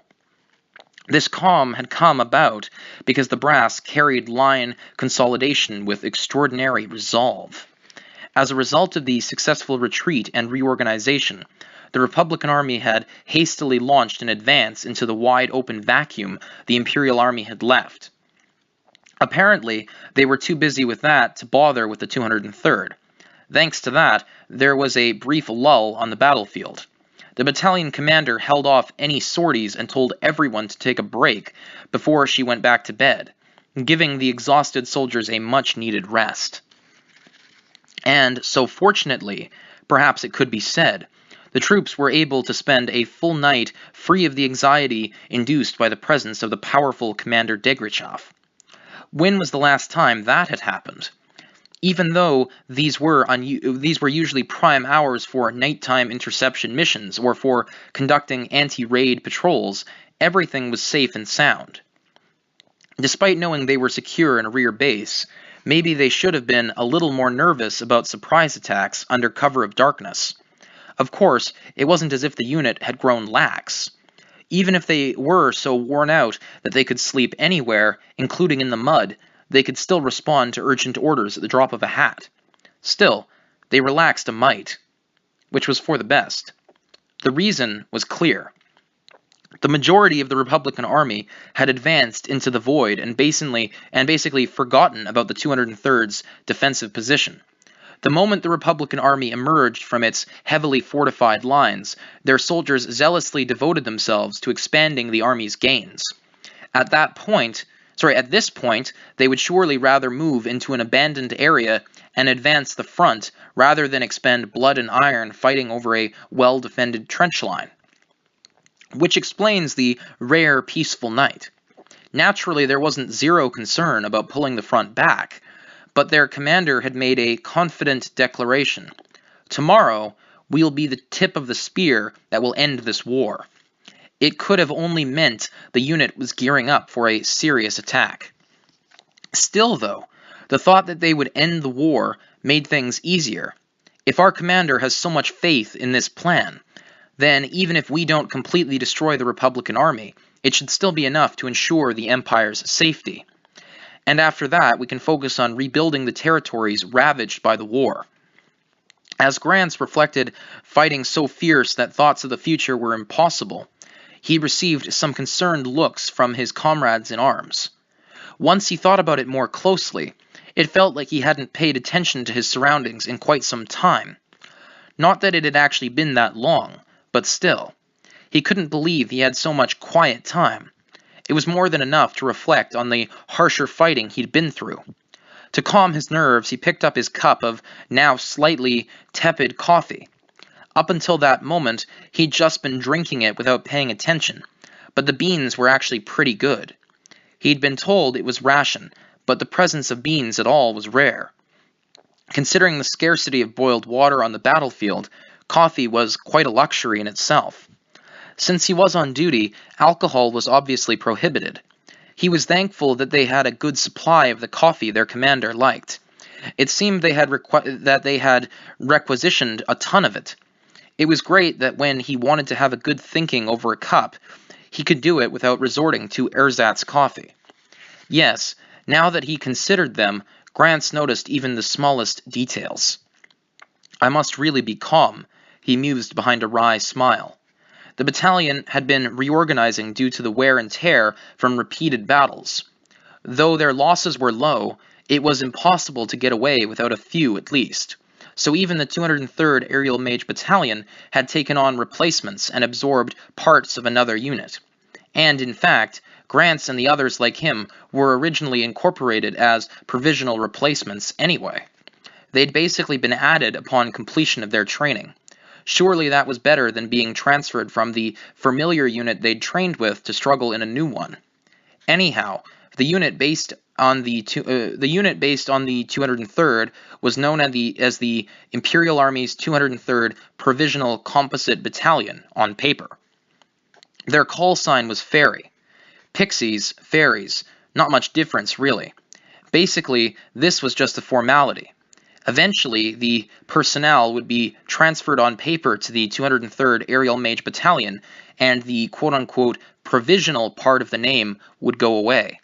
This calm had come about because the brass carried line consolidation with extraordinary resolve. As a result of the successful retreat and reorganization, the Republican Army had hastily launched an advance into the wide-open vacuum the Imperial Army had left. Apparently, they were too busy with that to bother with the 203rd. Thanks to that, there was a brief lull on the battlefield. The battalion commander held off any sorties and told everyone to take a break before she went back to bed, giving the exhausted soldiers a much-needed rest. And, so fortunately, perhaps it could be said, the troops were able to spend a full night free of the anxiety induced by the presence of the powerful Commander Degrichov. When was the last time that had happened? Even though these were usually prime hours for nighttime interception missions or for conducting anti-raid patrols, everything was safe and sound. Despite knowing they were secure in a rear base, maybe they should have been a little more nervous about surprise attacks under cover of darkness. Of course, it wasn't as if the unit had grown lax. Even if they were so worn out that they could sleep anywhere, including in the mud, they could still respond to urgent orders at the drop of a hat. Still, they relaxed a mite, which was for the best. The reason was clear. The majority of the Republican Army had advanced into the void and basically forgotten about the 203rd's defensive position. The moment the Republican Army emerged from its heavily fortified lines, their soldiers zealously devoted themselves to expanding the army's gains. At this point, they would surely rather move into an abandoned area and advance the front rather than expend blood and iron fighting over a well-defended trench line. Which explains the rare peaceful night. Naturally, there wasn't zero concern about pulling the front back, but their commander had made a confident declaration. Tomorrow, we'll be the tip of the spear that will end this war. It could have only meant the unit was gearing up for a serious attack. Still, though, the thought that they would end the war made things easier. If our commander has so much faith in this plan, then even if we don't completely destroy the Republican Army, it should still be enough to ensure the Empire's safety. And after that, we can focus on rebuilding the territories ravaged by the war. As Grants reflected fighting so fierce that thoughts of the future were impossible, he received some concerned looks from his comrades in arms. Once he thought about it more closely, it felt like he hadn't paid attention to his surroundings in quite some time. Not that it had actually been that long, but still. He couldn't believe he had so much quiet time. It was more than enough to reflect on the harsher fighting he'd been through. To calm his nerves, he picked up his cup of now slightly tepid coffee. Up until that moment, he'd just been drinking it without paying attention, but the beans were actually pretty good. He'd been told it was ration, but the presence of beans at all was rare. Considering the scarcity of boiled water on the battlefield, coffee was quite a luxury in itself. Since he was on duty, alcohol was obviously prohibited. He was thankful that they had a good supply of the coffee their commander liked. It seemed they had requisitioned a ton of it. It was great that when he wanted to have a good thinking over a cup, he could do it without resorting to ersatz coffee. Yes, now that he considered them, Grants noticed even the smallest details. I must really be calm, he mused behind a wry smile. The battalion had been reorganizing due to the wear and tear from repeated battles. Though their losses were low, it was impossible to get away without a few at least. So even the 203rd Aerial Mage Battalion had taken on replacements and absorbed parts of another unit. And in fact, Grants and the others like him were originally incorporated as provisional replacements anyway. They'd basically been added upon completion of their training. Surely that was better than being transferred from the familiar unit they'd trained with to struggle in a new one. Anyhow, the unit based on the 203rd was known as the Imperial Army's 203rd Provisional Composite Battalion on paper. Their call sign was Fairy. Pixies, fairies, not much difference really. Basically, this was just a formality. Eventually, the personnel would be transferred on paper to the 203rd Aerial Mage Battalion, and the quote-unquote provisional part of the name would go away.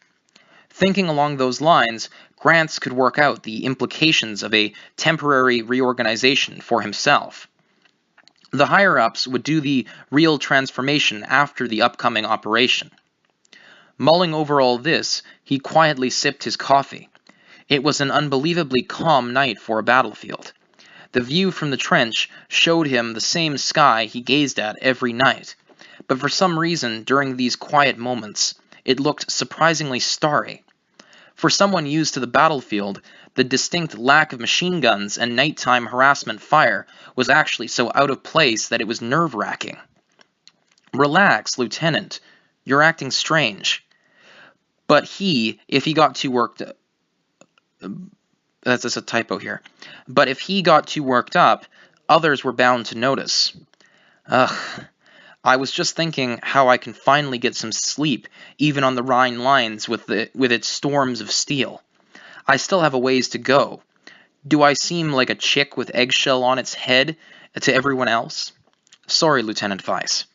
Thinking along those lines, Grants could work out the implications of a temporary reorganization for himself. The higher-ups would do the real transformation after the upcoming operation. Mulling over all this, he quietly sipped his coffee. It was an unbelievably calm night for a battlefield. The view from the trench showed him the same sky he gazed at every night, but for some reason during these quiet moments, it looked surprisingly starry. For someone used to the battlefield, the distinct lack of machine guns and nighttime harassment fire was actually so out of place that it was nerve-wracking. "Relax, Lieutenant. You're acting strange." But if he got too worked up, that's just a typo here. But if he got too worked up, others were bound to notice. I was just thinking how I can finally get some sleep, even on the Rhine lines with its storms of steel. I still have a ways to go. Do I seem like a chick with eggshell on its head to everyone else? Sorry, Lieutenant Weiss.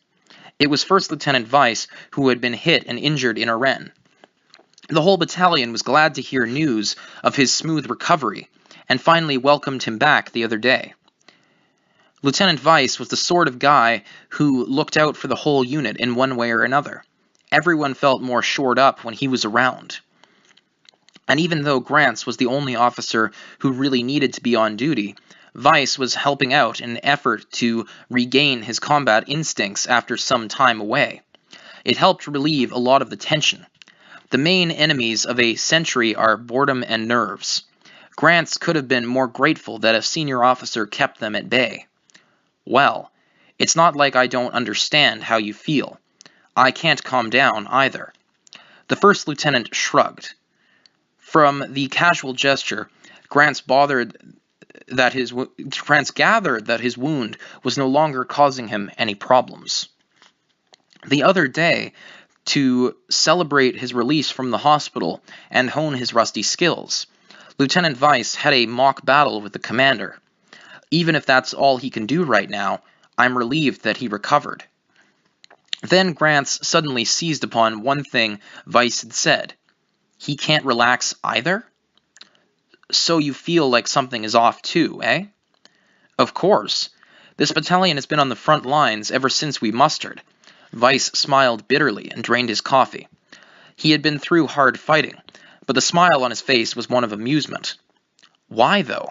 It was First Lieutenant Weiss who had been hit and injured in Ardennes. The whole battalion was glad to hear news of his smooth recovery, and finally welcomed him back the other day. Lieutenant Weiss was the sort of guy who looked out for the whole unit in one way or another. Everyone felt more shored up when he was around. And even though Grants was the only officer who really needed to be on duty, Weiss was helping out in an effort to regain his combat instincts after some time away. It helped relieve a lot of the tension. The main enemies of a sentry are boredom and nerves. Grants could have been more grateful that a senior officer kept them at bay. Well, it's not like I don't understand how you feel. I can't calm down either. The first lieutenant shrugged. From the casual gesture, Grants gathered that his wound was no longer causing him any problems. The other day, to celebrate his release from the hospital and hone his rusty skills, Lieutenant Weiss had a mock battle with the commander. Even if that's all he can do right now, I'm relieved that he recovered. Then Grants suddenly seized upon one thing Weiss had said. He can't relax either? So you feel like something is off too, eh? Of course. This battalion has been on the front lines ever since we mustered. Weiss smiled bitterly and drained his coffee. He had been through hard fighting, but the smile on his face was one of amusement. Why, though?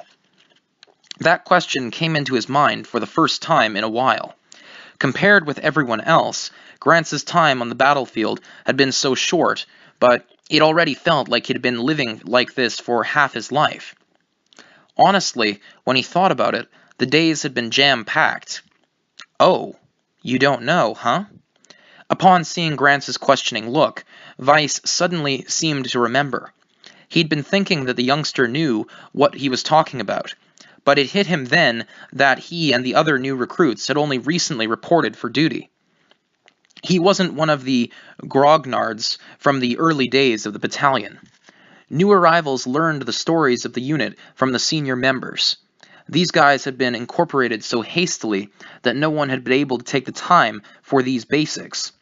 That question came into his mind for the first time in a while. Compared with everyone else, Grants's time on the battlefield had been so short, but it already felt like he'd been living like this for half his life. Honestly, when he thought about it, the days had been jam-packed. Oh, you don't know, huh? Upon seeing Grants's questioning look, Weiss suddenly seemed to remember. He'd been thinking that the youngster knew what he was talking about, but it hit him then that he and the other new recruits had only recently reported for duty. He wasn't one of the grognards from the early days of the battalion. New arrivals learned the stories of the unit from the senior members. These guys had been incorporated so hastily that no one had been able to take the time for these basics.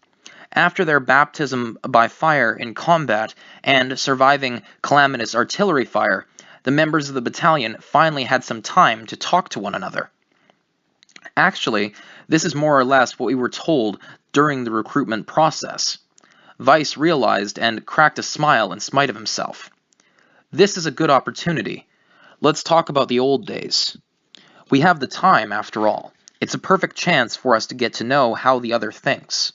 After their baptism by fire in combat and surviving calamitous artillery fire, the members of the battalion finally had some time to talk to one another. Actually, this is more or less what we were told during the recruitment process. Weiss realized and cracked a smile in spite of himself. This is a good opportunity. Let's talk about the old days. We have the time, after all. It's a perfect chance for us to get to know how the other thinks.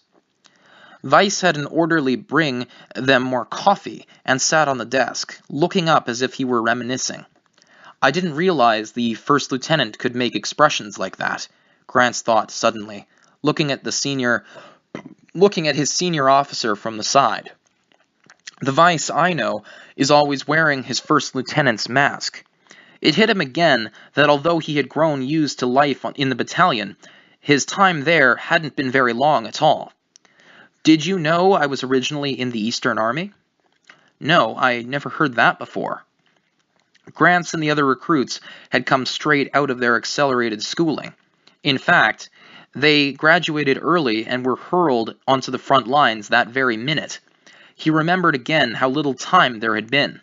Weiss had an orderly bring them more coffee and sat on the desk, looking up as if he were reminiscing. I didn't realize the first lieutenant could make expressions like that, Grants thought suddenly, looking at his senior officer from the side. The Weiss I know is always wearing his first lieutenant's mask. It hit him again that although he had grown used to life in the battalion, his time there hadn't been very long at all. Did you know I was originally in the Eastern Army? No, I never heard that before. Grants and the other recruits had come straight out of their accelerated schooling. In fact, they graduated early and were hurled onto the front lines that very minute. He remembered again how little time there had been.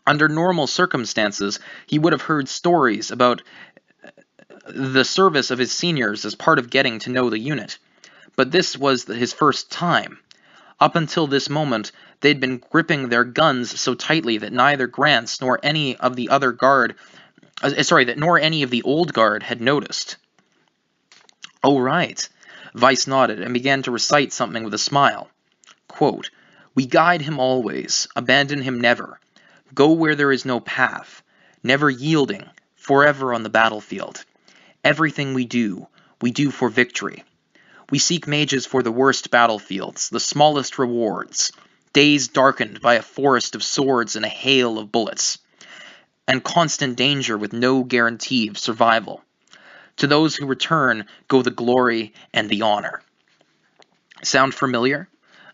Under normal circumstances, he would have heard stories about the service of his seniors as part of getting to know the unit. But this was his first time. Up until this moment, they'd been gripping their guns so tightly that neither Grants nor any of the old guard had noticed. Oh, right. Weiss nodded and began to recite something with a smile. Quote, "We guide him always, abandon him never. Go where there is no path, never yielding, forever on the battlefield. Everything we do for victory. We seek mages for the worst battlefields, the smallest rewards, days darkened by a forest of swords and a hail of bullets, and constant danger with no guarantee of survival. To those who return go the glory and the honor." Sound familiar?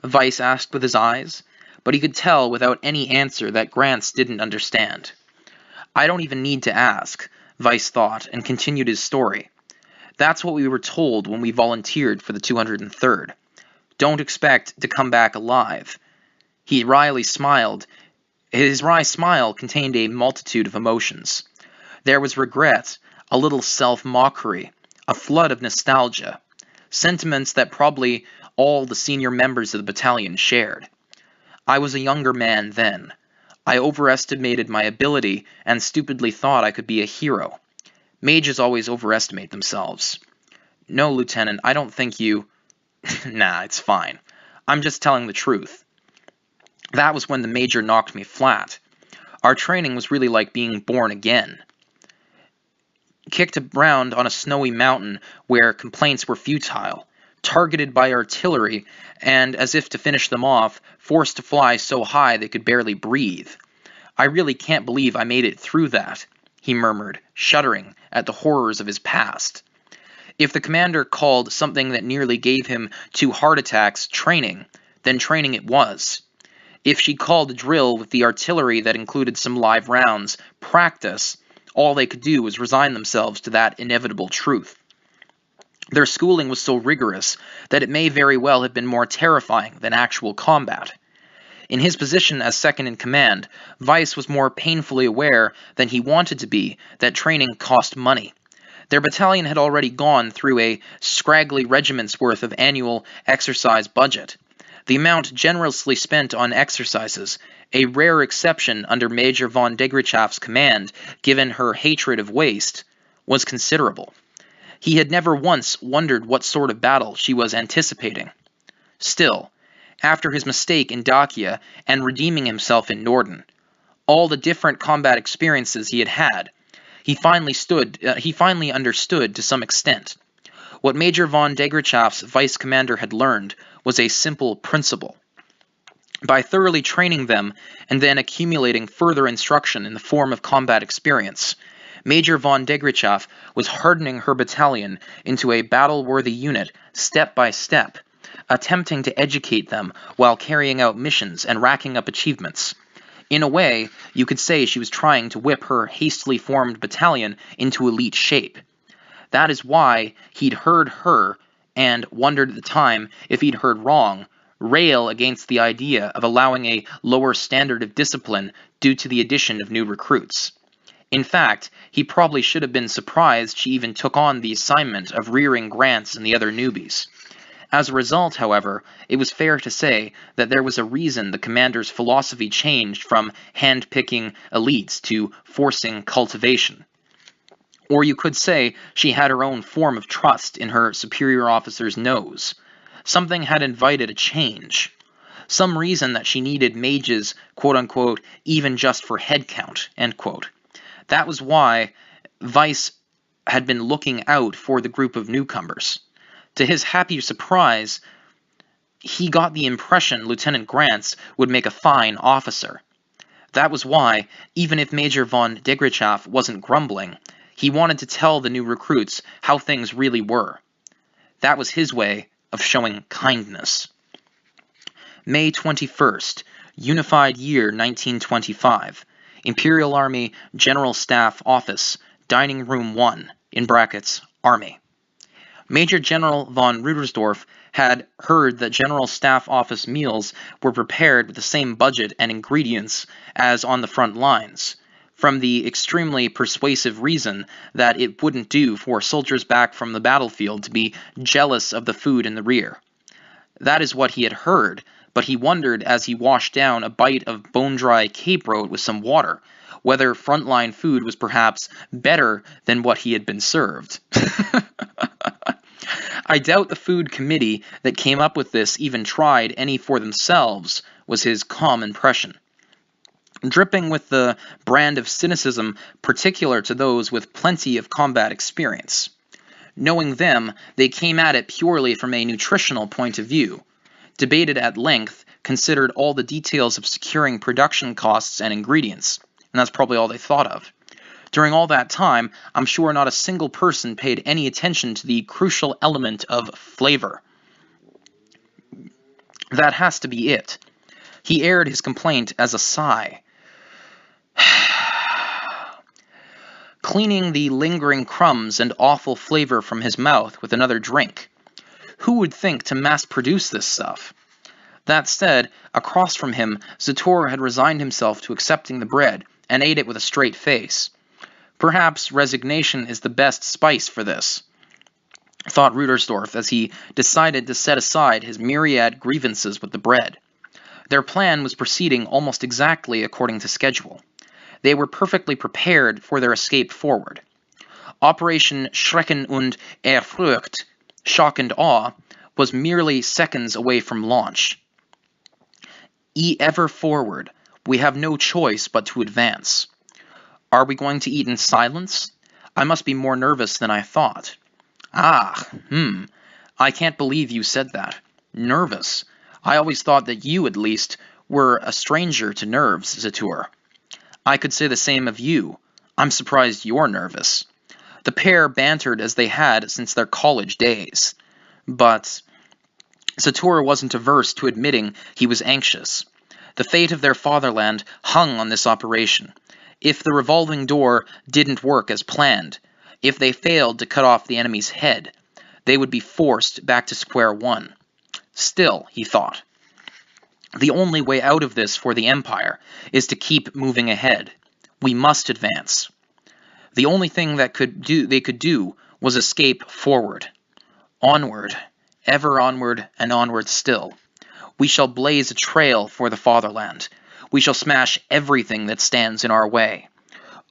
Weiss asked with his eyes, but he could tell without any answer that Grants didn't understand. I don't even need to ask, Weiss thought, and continued his story. That's what we were told when we volunteered for the 203rd. Don't expect to come back alive. He wryly smiled. His wry smile contained a multitude of emotions. There was regret, a little self-mockery, a flood of nostalgia, sentiments that probably all the senior members of the battalion shared. I was a younger man then. I overestimated my ability and stupidly thought I could be a hero. Mages always overestimate themselves. No, Lieutenant, I don't think you... Nah, it's fine. I'm just telling the truth. That was when the Major knocked me flat. Our training was really like being born again. Kicked around on a snowy mountain where complaints were futile, targeted by artillery, and, as if to finish them off, forced to fly so high they could barely breathe. I really can't believe I made it through that, he murmured, shuddering at the horrors of his past. If the commander called something that nearly gave him 2 heart attacks training, then training it was. If she called a drill with the artillery that included some live rounds practice, all they could do was resign themselves to that inevitable truth. Their schooling was so rigorous that it may very well have been more terrifying than actual combat. In his position as second in command, Weiss was more painfully aware than he wanted to be that training cost money. Their battalion had already gone through a scraggly regiment's worth of annual exercise budget. The amount generously spent on exercises, a rare exception under Major von Degrichaf's command given her hatred of waste, was considerable. He had never once wondered what sort of battle she was anticipating. Still, after his mistake in Dacia and redeeming himself in Norden, all the different combat experiences he had, he finally understood to some extent. What Major von Degrichaf's vice commander had learned was a simple principle. By thoroughly training them and then accumulating further instruction in the form of combat experience, Major von Degrichaf was hardening her battalion into a battle-worthy unit step by step, attempting to educate them while carrying out missions and racking up achievements. In a way, you could say she was trying to whip her hastily formed battalion into elite shape. That is why he'd heard her, and wondered at the time if he'd heard wrong, rail against the idea of allowing a lower standard of discipline due to the addition of new recruits. In fact, he probably should have been surprised she even took on the assignment of rearing Grants and the other newbies. As a result, however, it was fair to say that there was a reason the commander's philosophy changed from hand-picking elites to forcing cultivation. Or you could say she had her own form of trust in her superior officer's nose. Something had invited a change. Some reason that she needed mages, quote-unquote, even just for head count, end quote. That was why Weiss had been looking out for the group of newcomers. To his happy surprise, he got the impression Lieutenant Grants would make a fine officer. That was why, even if Major von Degrichaf wasn't grumbling, he wanted to tell the new recruits how things really were. That was his way of showing kindness. May 21st, Unified Year 1925. Imperial Army General Staff Office, Dining Room 1, in brackets, Army. Major General von Rudersdorf had heard that General Staff Office meals were prepared with the same budget and ingredients as on the front lines, from the extremely persuasive reason that it wouldn't do for soldiers back from the battlefield to be jealous of the food in the rear. That is what he had heard, but he wondered as he washed down a bite of bone-dry Cape Road with some water, whether frontline food was perhaps better than what he had been served. I doubt the food committee that came up with this even tried any for themselves, was his calm impression. Dripping with the brand of cynicism particular to those with plenty of combat experience. Knowing them, they came at it purely from a nutritional point of view, debated at length, considered all the details of securing production costs and ingredients, and that's probably all they thought of. During all that time, I'm sure not a single person paid any attention to the crucial element of flavor. That has to be it. He aired his complaint as a sigh. Cleaning the lingering crumbs and awful flavor from his mouth with another drink. Who would think to mass-produce this stuff? That said, across from him, Zator had resigned himself to accepting the bread and ate it with a straight face. Perhaps resignation is the best spice for this, thought Rudersdorf as he decided to set aside his myriad grievances with the bread. Their plan was proceeding almost exactly according to schedule. They were perfectly prepared for their escape forward. Operation Schrecken und Erfurcht, Shock and Awe, was merely seconds away from launch. Ever forward, we have no choice but to advance. Are we going to eat in silence? I must be more nervous than I thought. I can't believe you said that. Nervous. I always thought that you, at least, were a stranger to nerves, Zatur. I could say the same of you. I'm surprised you're nervous. The pair bantered as they had since their college days. But Zatur wasn't averse to admitting he was anxious. The fate of their fatherland hung on this operation. If the revolving door didn't work as planned, if they failed to cut off the enemy's head, they would be forced back to square one. Still, he thought, the only way out of this for the Empire is to keep moving ahead. We must advance. The only thing that they could do was escape forward. Onward, ever onward and onward still. We shall blaze a trail for the fatherland. We shall smash everything that stands in our way.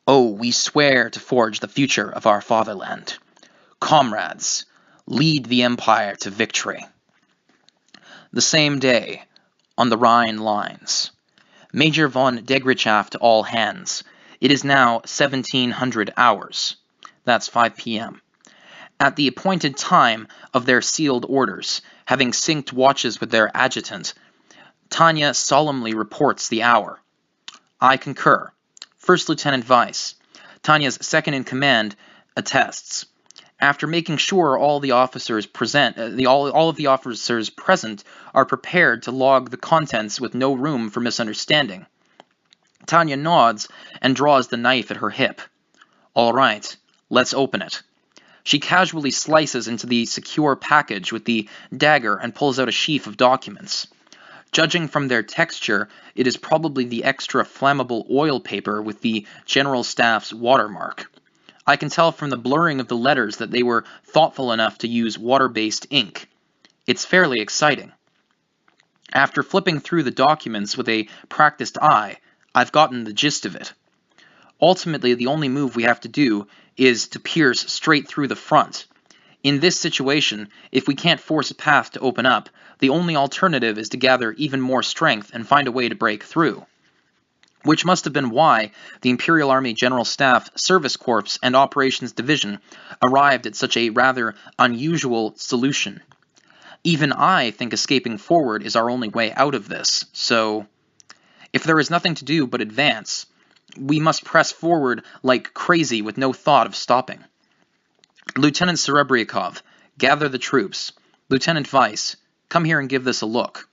Oh, we swear to forge the future of our fatherland. Comrades, lead the Empire to victory. The same day, on the Rhine lines. Major von Degrichaff to all hands. It is now 1700 hours. That's 5 p.m. At the appointed time of their sealed orders, having synced watches with their adjutant, Tanya solemnly reports the hour. I concur. First Lieutenant Weiss, Tanya's second-in-command, attests. After making sure all the officers all of the officers present are prepared to log the contents with no room for misunderstanding. Tanya nods and draws the knife at her hip. All right, let's open it. She casually slices into the secure package with the dagger and pulls out a sheaf of documents. Judging from their texture, it is probably the extra flammable oil paper with the General Staff's watermark. I can tell from the blurring of the letters that they were thoughtful enough to use water-based ink. It's fairly exciting. After flipping through the documents with a practiced eye, I've gotten the gist of it. Ultimately, the only move we have to do is to pierce straight through the front. In this situation, if we can't force a path to open up, the only alternative is to gather even more strength and find a way to break through. Which must have been why the Imperial Army General Staff, Service Corps, and Operations Division arrived at such a rather unusual solution. Even I think escaping forward is our only way out of this, so if there is nothing to do but advance, we must press forward like crazy with no thought of stopping. Lieutenant Serebryakov, gather the troops. Lieutenant Weiss, come here and give this a look.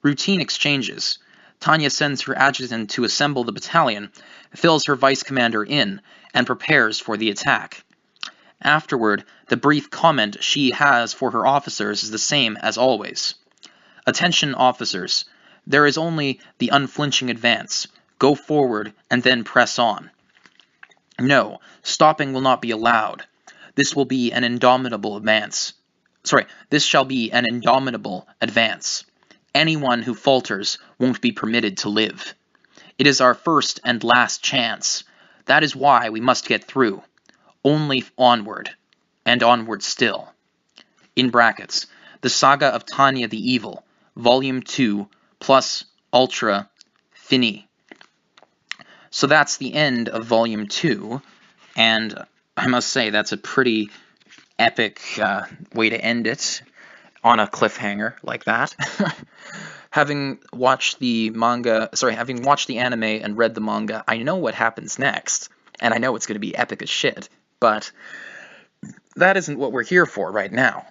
Routine exchanges. Tanya sends her adjutant to assemble the battalion, fills her vice commander in, and prepares for the attack. Afterward, the brief comment she has for her officers is the same as always. Attention officers, there is only the unflinching advance. Go forward and then press on. No, stopping will not be allowed. This will be an indomitable advance. This shall be an indomitable advance. Anyone who falters won't be permitted to live. It is our first and last chance. That is why we must get through. Only onward, and onward still. In brackets, the Saga of Tanya the Evil, Volume 2, plus Ultra Fini. So that's the end of Volume 2, and I must say that's a pretty epic way to end it on a cliffhanger like that. Having watched the anime and read the manga, I know what happens next, and I know it's going to be epic as shit, but that isn't what we're here for right now.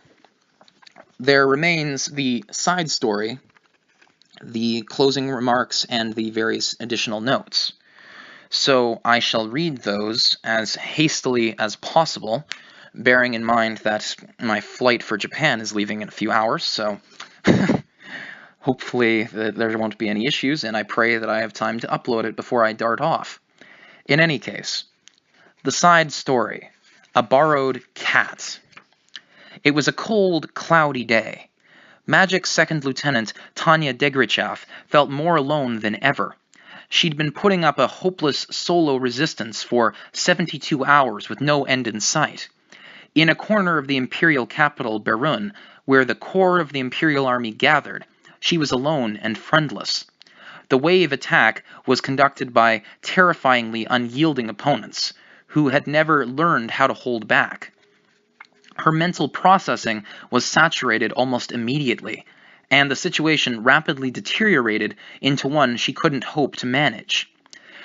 There remains the side story, the closing remarks, and the various additional notes. So I shall read those as hastily as possible, bearing in mind that my flight for Japan is leaving in a few hours, so hopefully there won't be any issues, and I pray that I have time to upload it before I dart off. In any case, the side story, A Borrowed Cat. It was a cold, cloudy day. Magic Second Lieutenant Tanya Degrichav felt more alone than ever. She'd been putting up a hopeless solo resistance for 72 hours with no end in sight. In a corner of the imperial capital, Berun, where the core of the imperial army gathered, she was alone and friendless. The wave attack was conducted by terrifyingly unyielding opponents, who had never learned how to hold back. Her mental processing was saturated almost immediately, and the situation rapidly deteriorated into one she couldn't hope to manage.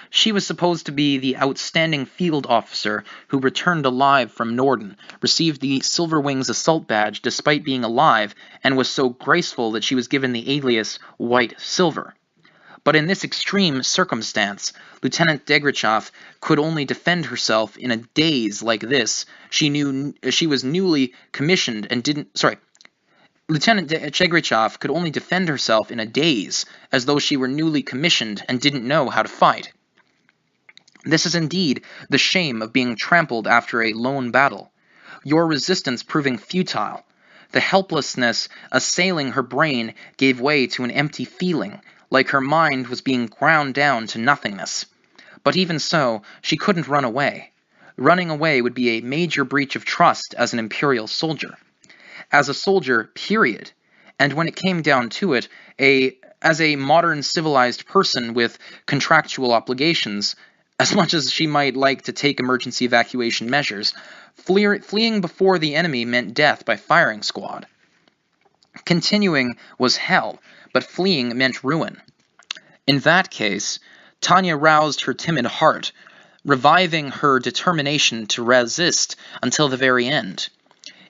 She was supposed to be the outstanding field officer who returned alive from Norden, received the Silver Wings Assault Badge despite being alive, and was so graceful that she was given the alias White Silver. But in this extreme circumstance, Lieutenant Degrichav could only defend herself in a daze like this. She was newly commissioned and didn't... Sorry. Lieutenant Degrichav could only defend herself in a daze, as though she were newly commissioned and didn't know how to fight. This is indeed the shame of being trampled after a lone battle, your resistance proving futile. The helplessness assailing her brain gave way to an empty feeling, like her mind was being ground down to nothingness. But even so, she couldn't run away. Running away would be a major breach of trust as an imperial soldier. As a soldier, period. And when it came down to it, as a modern civilized person with contractual obligations, as much as she might like to take emergency evacuation measures, fleeing before the enemy meant death by firing squad. Continuing was hell, but fleeing meant ruin. In that case, Tanya roused her timid heart, reviving her determination to resist until the very end.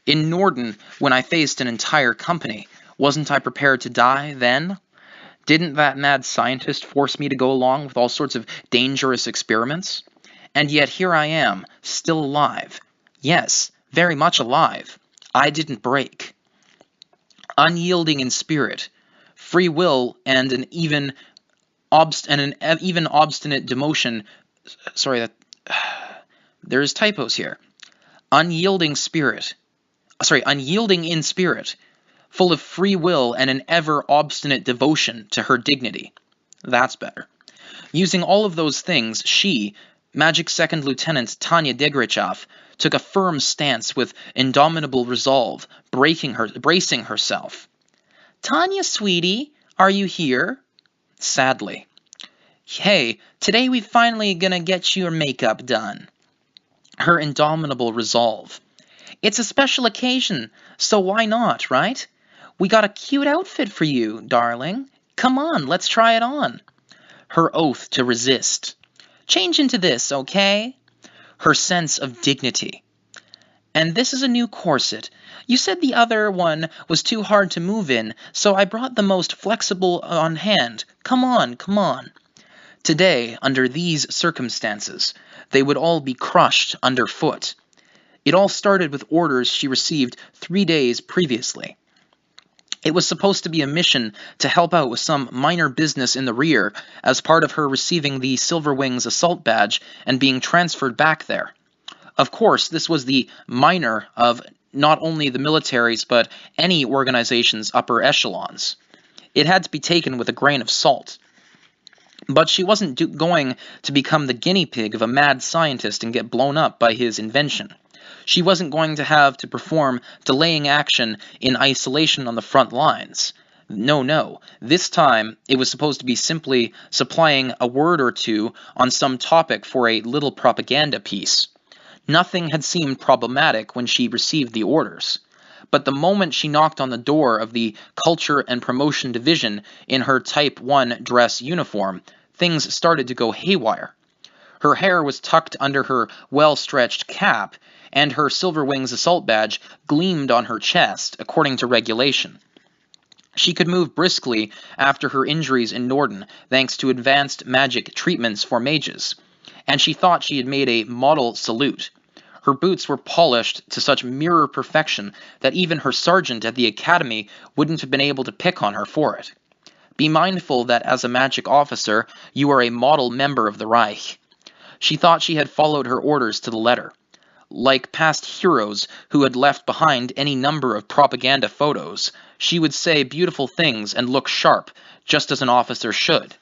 In Norden, when I faced an entire company, wasn't I prepared to die then? Didn't that mad scientist force me to go along with all sorts of dangerous experiments? And yet here I am, still alive. Yes, very much alive. I didn't break. Unyielding in spirit, free will, and an even obstinate demotion. Sorry, there's typos here. Unyielding in spirit, full of free will and an ever obstinate devotion to her dignity. That's better. Using all of those things, she, Magic Second Lieutenant Tanya Degrichav, took a firm stance with indomitable resolve, bracing herself. "Tanya, sweetie, are you here?" Sadly. "Hey, today we finally gonna get your makeup done." Her indomitable resolve. "It's a special occasion, so why not, right? We got a cute outfit for you, darling. Come on, let's try it on." Her oath to resist. "Change into this, okay?" Her sense of dignity. "And this is a new corset. You said the other one was too hard to move in, so I brought the most flexible on hand. Come on, come on." Today, under these circumstances, they would all be crushed underfoot. It all started with orders she received 3 days previously. It was supposed to be a mission to help out with some minor business in the rear as part of her receiving the Silver Wings Assault Badge and being transferred back there. Of course, this was the minor of not only the military's but any organization's upper echelons. It had to be taken with a grain of salt. But she wasn't going to become the guinea pig of a mad scientist and get blown up by his invention. She wasn't going to have to perform delaying action in isolation on the front lines. No. This time, it was supposed to be simply supplying a word or two on some topic for a little propaganda piece. Nothing had seemed problematic when she received the orders. But the moment she knocked on the door of the Culture and Promotion Division in her Type 1 dress uniform, things started to go haywire. Her hair was tucked under her well-stretched cap, and her Silver Wings Assault Badge gleamed on her chest, according to regulation. She could move briskly after her injuries in Norden, thanks to advanced magic treatments for mages, and she thought she had made a model salute. Her boots were polished to such mirror perfection that even her sergeant at the academy wouldn't have been able to pick on her for it. Be mindful that as a magic officer, you are a model member of the Reich. She thought she had followed her orders to the letter. Like past heroes who had left behind any number of propaganda photos, she would say beautiful things and look sharp, just as an officer should.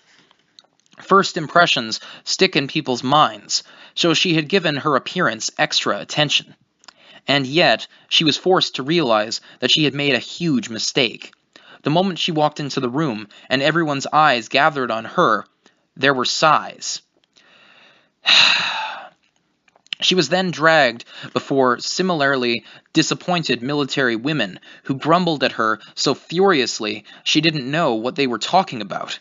First impressions stick in people's minds, so she had given her appearance extra attention. And yet, she was forced to realize that she had made a huge mistake. The moment she walked into the room and everyone's eyes gathered on her, there were sighs. She was then dragged before similarly disappointed military women who grumbled at her so furiously she didn't know what they were talking about.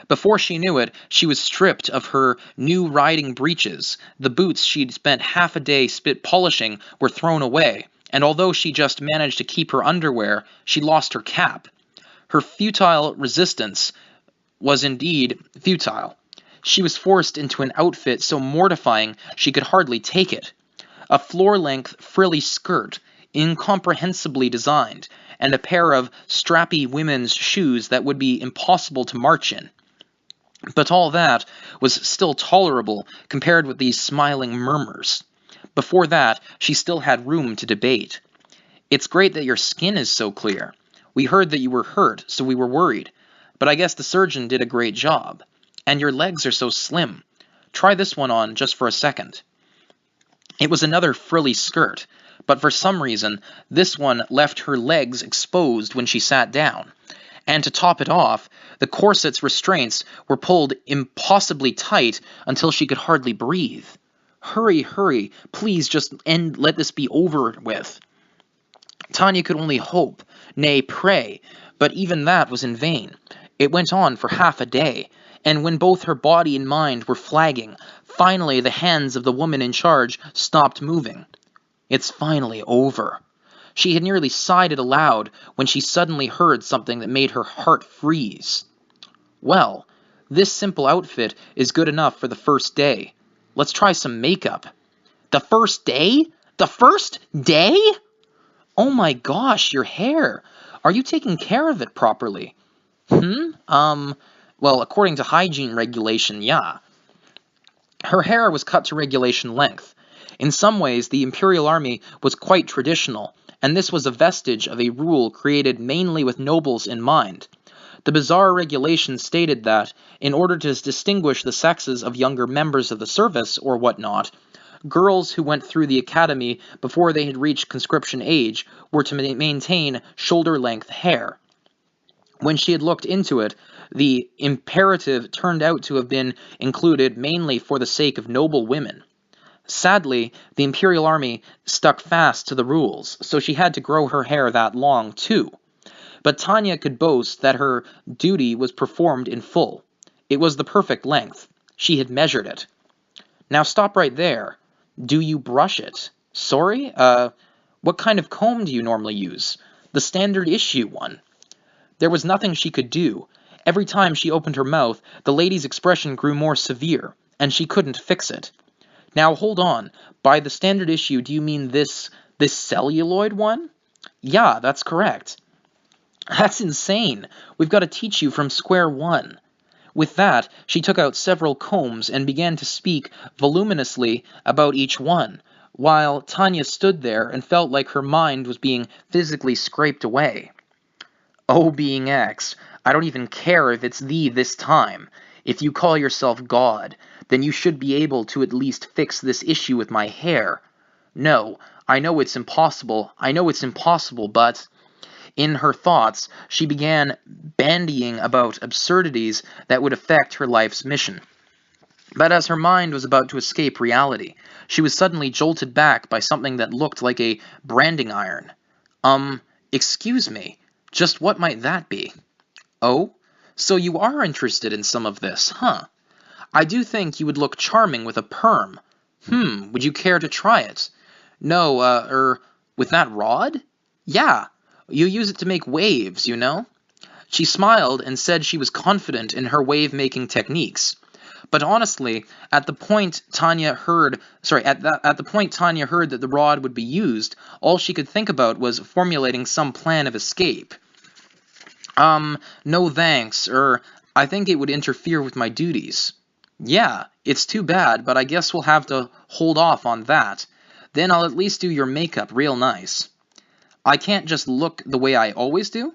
Before she knew it, she was stripped of her new riding breeches. The boots she'd spent half a day spit polishing were thrown away, and although she just managed to keep her underwear, she lost her cap. Her futile resistance was indeed futile. She was forced into an outfit so mortifying she could hardly take it. A floor-length frilly skirt, incomprehensibly designed, and a pair of strappy women's shoes that would be impossible to march in. But all that was still tolerable compared with these smiling murmurs. Before that, she still had room to debate. "It's great that your skin is so clear. We heard that you were hurt, so we were worried. But I guess the surgeon did a great job. And your legs are so slim. Try this one on just for a second." It was another frilly skirt, but for some reason, this one left her legs exposed when she sat down. And to top it off, the corset's restraints were pulled impossibly tight until she could hardly breathe. "Hurry, hurry, please just let this be over with." Tanya could only hope, nay pray, but even that was in vain. It went on for half a day, and when both her body and mind were flagging, finally the hands of the woman in charge stopped moving. "It's finally over." She had nearly sighed it aloud when she suddenly heard something that made her heart freeze. "Well, this simple outfit is good enough for the first day. Let's try some makeup." "The first day? The first day?" "Oh my gosh, your hair! Are you taking care of it properly?" Well, according to hygiene regulation, yeah." Her hair was cut to regulation length. In some ways, the Imperial Army was quite traditional, and this was a vestige of a rule created mainly with nobles in mind. The bizarre regulation stated that, in order to distinguish the sexes of younger members of the service or whatnot, girls who went through the academy before they had reached conscription age were to maintain shoulder-length hair. When she had looked into it, the imperative turned out to have been included mainly for the sake of noble women. Sadly, the Imperial Army stuck fast to the rules, so she had to grow her hair that long too. But Tanya could boast that her duty was performed in full. It was the perfect length. She had measured it. "Now stop right there. Do you brush it?" "Sorry? What kind of comb do you normally use?" "The standard issue one." There was nothing she could do. Every time she opened her mouth, the lady's expression grew more severe, and she couldn't fix it. "Now hold on. By the standard issue, do you mean this celluloid one?" "Yeah, that's correct." "That's insane. We've got to teach you from square one." With that, she took out several combs and began to speak voluminously about each one, while Tanya stood there and felt like her mind was being physically scraped away. "Oh, being X, I don't even care if it's thee this time. If you call yourself God, then you should be able to at least fix this issue with my hair. No, I know it's impossible, but..." In her thoughts, she began bandying about absurdities that would affect her life's mission. But as her mind was about to escape reality, she was suddenly jolted back by something that looked like a branding iron. Excuse me, just what might that be?" "Oh, so you are interested in some of this, huh? I do think you would look charming with a perm. Would you care to try it?" "No, with that rod?" "Yeah, you use it to make waves, you know." She smiled and said she was confident in her wave-making techniques. But honestly, at the point Tanya heard that the rod would be used, all she could think about was formulating some plan of escape. No thanks, I think it would interfere with my duties." "Yeah, it's too bad, but I guess we'll have to hold off on that. Then I'll at least do your makeup real nice. I can't just look the way I always do?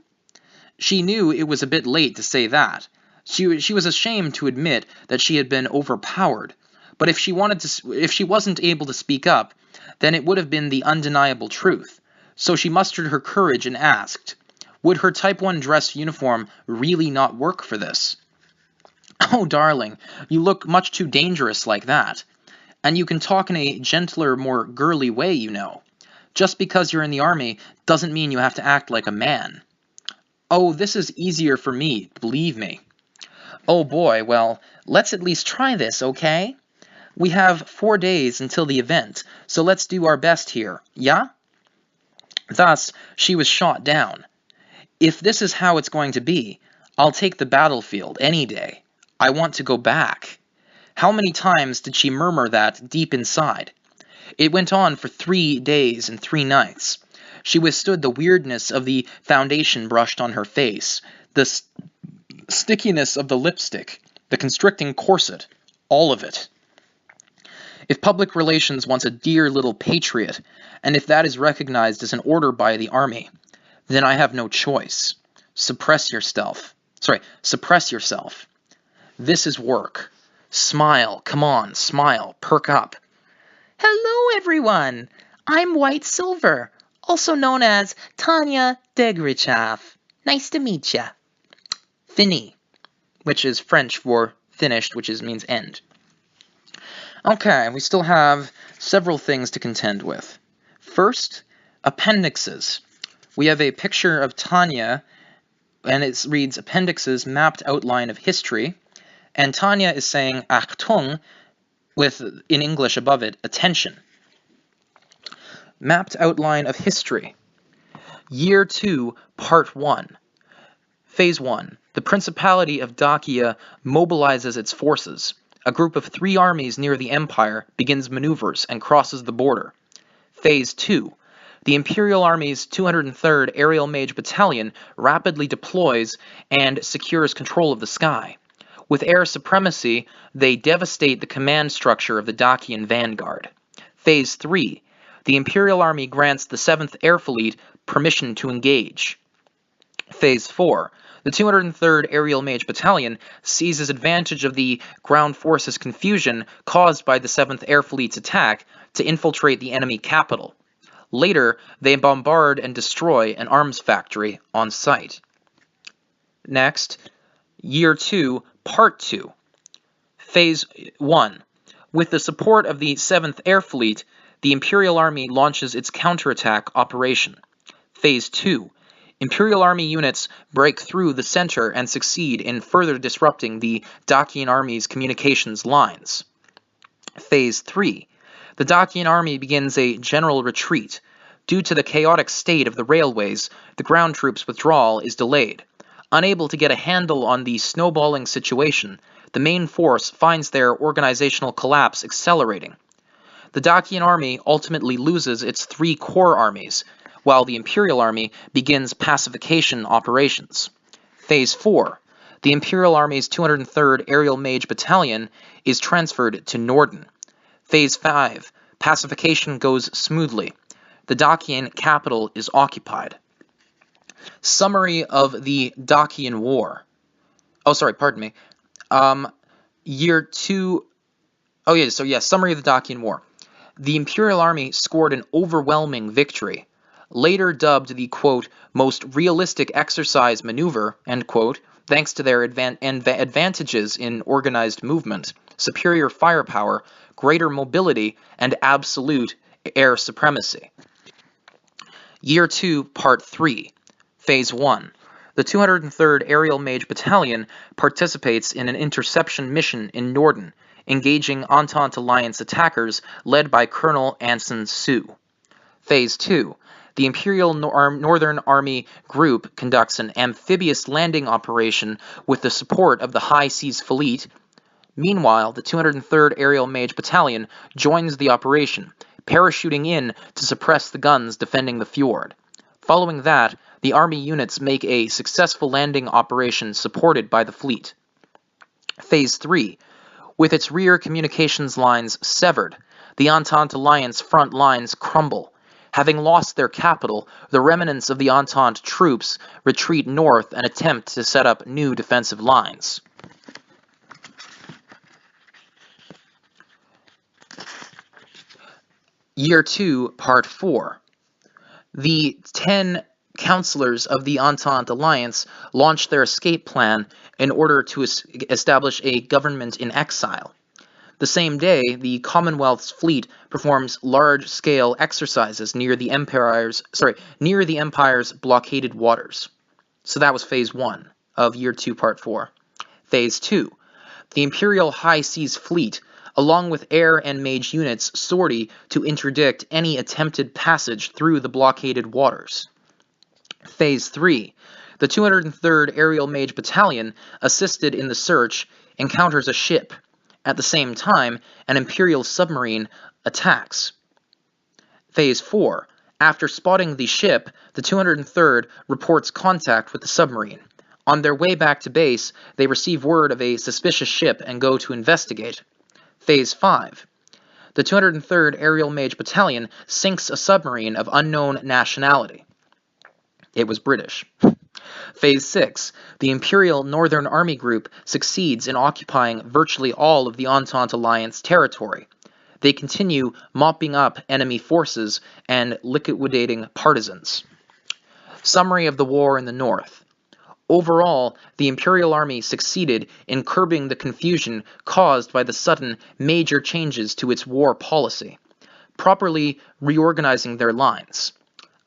She knew it was a bit late to say that. She was ashamed to admit that she had been overpowered, but if she wasn't able to speak up, then it would have been the undeniable truth. So she mustered her courage and asked, would her Type 1 dress uniform really not work for this? Oh, darling, you look much too dangerous like that. And you can talk in a gentler, more girly way, you know. Just because you're in the army doesn't mean you have to act like a man. Oh, this is easier for me, believe me. Oh boy, well, let's at least try this, okay? We have 4 days until the event, so let's do our best here, yeah? Thus, she was shot down. If this is how it's going to be, I'll take the battlefield any day. I want to go back. How many times did she murmur that deep inside? It went on for 3 days and 3 nights. She withstood the weirdness of the foundation brushed on her face, the stickiness of the lipstick, the constricting corset, all of it. If public relations wants a dear little patriot, and if that is recognized as an order by the army, then I have no choice. Suppress yourself. This is work. Smile, come on, smile, perk up. Hello, everyone. I'm White Silver, also known as Tanya Degrichov. Nice to meet ya. Fini, which is French for finished, which means end. Okay, we still have several things to contend with. First, appendixes. We have a picture of Tanya, and it reads appendixes, mapped outline of history, and Tanya is saying Achtung, with, in English above it, attention. Mapped outline of history. Year 2, Part 1. Phase 1. The Principality of Dacia mobilizes its forces. A group of 3 armies near the Empire begins maneuvers and crosses the border. Phase 2. The Imperial Army's 203rd Aerial Mage Battalion rapidly deploys and secures control of the sky. With air supremacy, they devastate the command structure of the Dacian vanguard. Phase 3. The Imperial Army grants the 7th Air Fleet permission to engage. Phase 4. The 203rd Aerial Mage Battalion seizes advantage of the ground forces' confusion caused by the 7th Air Fleet's attack to infiltrate the enemy capital. Later, they bombard and destroy an arms factory on site. Next, Year 2, Part 2. Phase 1. With the support of the 7th Air Fleet, the Imperial Army launches its counterattack operation. Phase 2. Imperial Army units break through the center and succeed in further disrupting the Dacian Army's communications lines. Phase 3. The Dacian Army begins a general retreat. Due to the chaotic state of the railways, the ground troops' withdrawal is delayed. Unable to get a handle on the snowballing situation, the main force finds their organizational collapse accelerating. The Dacian Army ultimately loses its 3 core armies, while the Imperial Army begins pacification operations. Phase 4. The Imperial Army's 203rd Aerial Mage Battalion is transferred to Norden. Phase 5. Pacification goes smoothly. The Dacian capital is occupied. Summary of the Dacian War. Year 2... Summary of the Dacian War. The Imperial Army scored an overwhelming victory. Later dubbed the, quote, most realistic exercise maneuver, end quote, thanks to their advantages in organized movement, superior firepower, greater mobility, and absolute air supremacy. Year 2, Part 3. Phase 1. The 203rd Aerial Mage Battalion participates in an interception mission in Norden, engaging Entente Alliance attackers led by Colonel Anson Su. Phase 2. The Imperial Northern Army Group conducts an amphibious landing operation with the support of the High Seas Fleet. Meanwhile, the 203rd Aerial Mage Battalion joins the operation, parachuting in to suppress the guns defending the fjord. Following that, the Army units make a successful landing operation supported by the fleet. Phase 3. With its rear communications lines severed, The Entente Alliance front lines crumble. Having lost their capital, the remnants of the Entente troops retreat north and attempt to set up new defensive lines. Year 2, Part 4. The 10 counselors of the Entente Alliance launch their escape plan in order to establish a government in exile. The same day, the Commonwealth's fleet performs large-scale exercises near the Empire's blockaded waters. So that was Phase 1 of Year 2, Part 4. Phase 2. The Imperial High Seas Fleet, along with air and mage units, sortie to interdict any attempted passage through the blockaded waters. Phase 3. The 203rd Aerial Mage Battalion, assisted in the search, encounters a ship. At the same time, an Imperial submarine attacks. Phase 4. After spotting the ship, the 203rd reports contact with the submarine. On their way back to base, they receive word of a suspicious ship and go to investigate. Phase 5. The 203rd Aerial Mage Battalion sinks a submarine of unknown nationality. It was British. Phase 6. The Imperial Northern Army Group succeeds in occupying virtually all of the Entente Alliance territory. They continue mopping up enemy forces and liquidating partisans. Summary of the war in the North. Overall, the Imperial Army succeeded in curbing the confusion caused by the sudden major changes to its war policy, properly reorganizing their lines.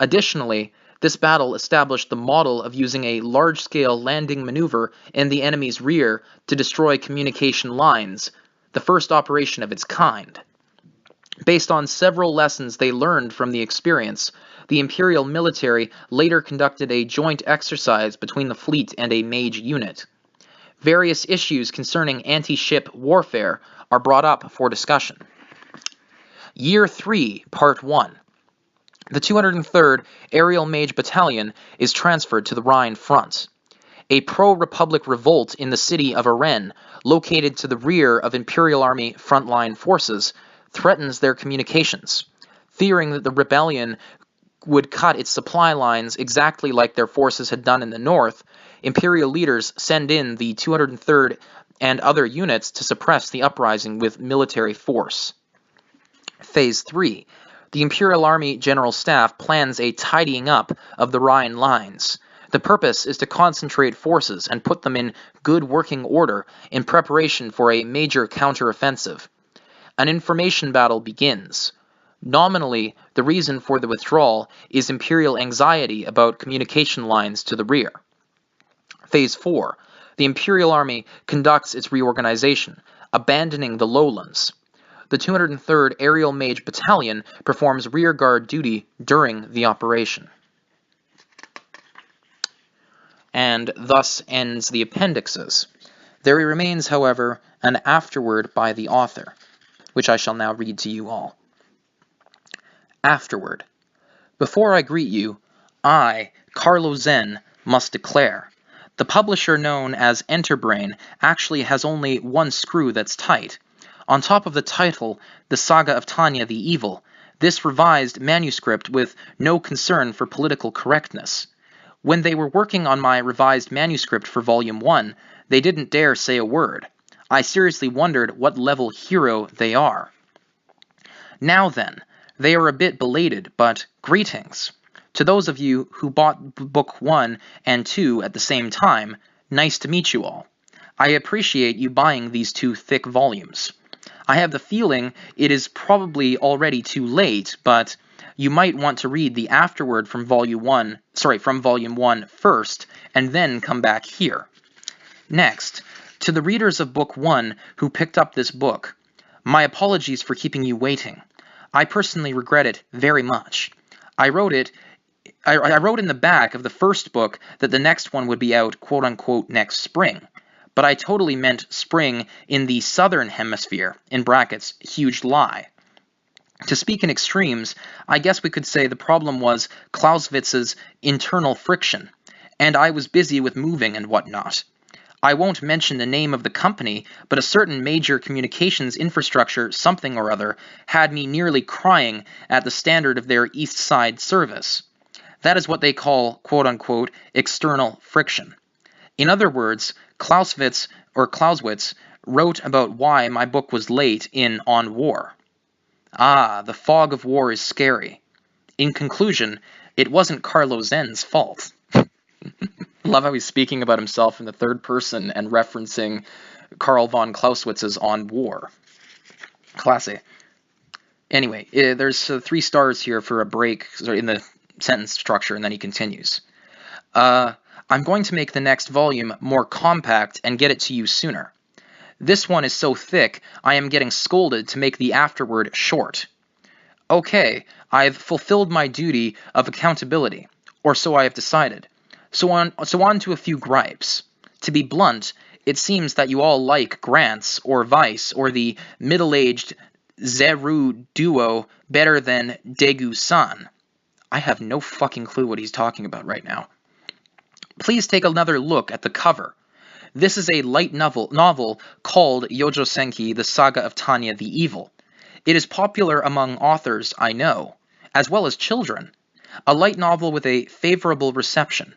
Additionally, this battle established the model of using a large-scale landing maneuver in the enemy's rear to destroy communication lines, the first operation of its kind. Based on several lessons they learned from the experience, the Imperial military later conducted a joint exercise between the fleet and a mage unit. Various issues concerning anti-ship warfare are brought up for discussion. Year 3, Part 1. The 203rd Aerial Mage Battalion is transferred to the Rhine front. A pro-Republic revolt in the city of Arennes, located to the rear of Imperial Army frontline forces, threatens their communications. Fearing that the rebellion would cut its supply lines exactly like their forces had done in the north, Imperial leaders send in the 203rd and other units to suppress the uprising with military force. Phase 3. The Imperial Army General Staff plans a tidying up of the Rhine lines. The purpose is to concentrate forces and put them in good working order in preparation for a major counteroffensive. An information battle begins. Nominally, the reason for the withdrawal is Imperial anxiety about communication lines to the rear. Phase 4. The Imperial Army conducts its reorganization, abandoning the lowlands. The 203rd Aerial Mage Battalion performs rearguard duty during the operation. And thus ends the appendixes. There remains, however, an afterword by the author, which I shall now read to you all. Afterword. Before I greet you, I, Carlo Zen, must declare. The publisher known as Enterbrain actually has only one screw that's tight. On top of the title, The Saga of Tanya the Evil, this revised manuscript with no concern for political correctness. When they were working on my revised manuscript for Volume 1, they didn't dare say a word. I seriously wondered what level hero they are. Now then, they are a bit belated, but greetings. To those of you who bought Book 1 and 2 at the same time, nice to meet you all. I appreciate you buying these 2 thick volumes. I have the feeling it is probably already too late, but you might want to read the afterword from Volume 1 first, and then come back here. Next, to the readers of Book 1 who picked up this book, my apologies for keeping you waiting. I personally regret it very much. I wrote in the back of the first book that the next one would be out, quote-unquote, next spring. But I totally meant spring in the southern hemisphere, in brackets, huge lie. To speak in extremes, I guess we could say the problem was Clausewitz's internal friction, and I was busy with moving and whatnot. I won't mention the name of the company, but a certain major communications infrastructure something or other had me nearly crying at the standard of their East Side service. That is what they call, quote-unquote, external friction. In other words, Clausewitz wrote about why my book was late in On War. Ah, the fog of war is scary. In conclusion, it wasn't Carlo Zen's fault. Love how he's speaking about himself in the third person and referencing Karl von Clausewitz's On War. Classy. Anyway, there's 3 stars here for a break in the sentence structure, and then he continues. I'm going to make the next volume more compact and get it to you sooner. This one is so thick, I am getting scolded to make the afterword short. Okay, I've fulfilled my duty of accountability, or so I have decided. So on to a few gripes. To be blunt, it seems that you all like Grant's or Vice or the middle-aged Zeru duo better than Daegu-san. I have no fucking clue what he's talking about right now. Please take another look at the cover. This is a light novel called Youjo Senki, the Saga of Tanya the Evil. It is popular among authors I know, as well as children. A light novel with a favorable reception.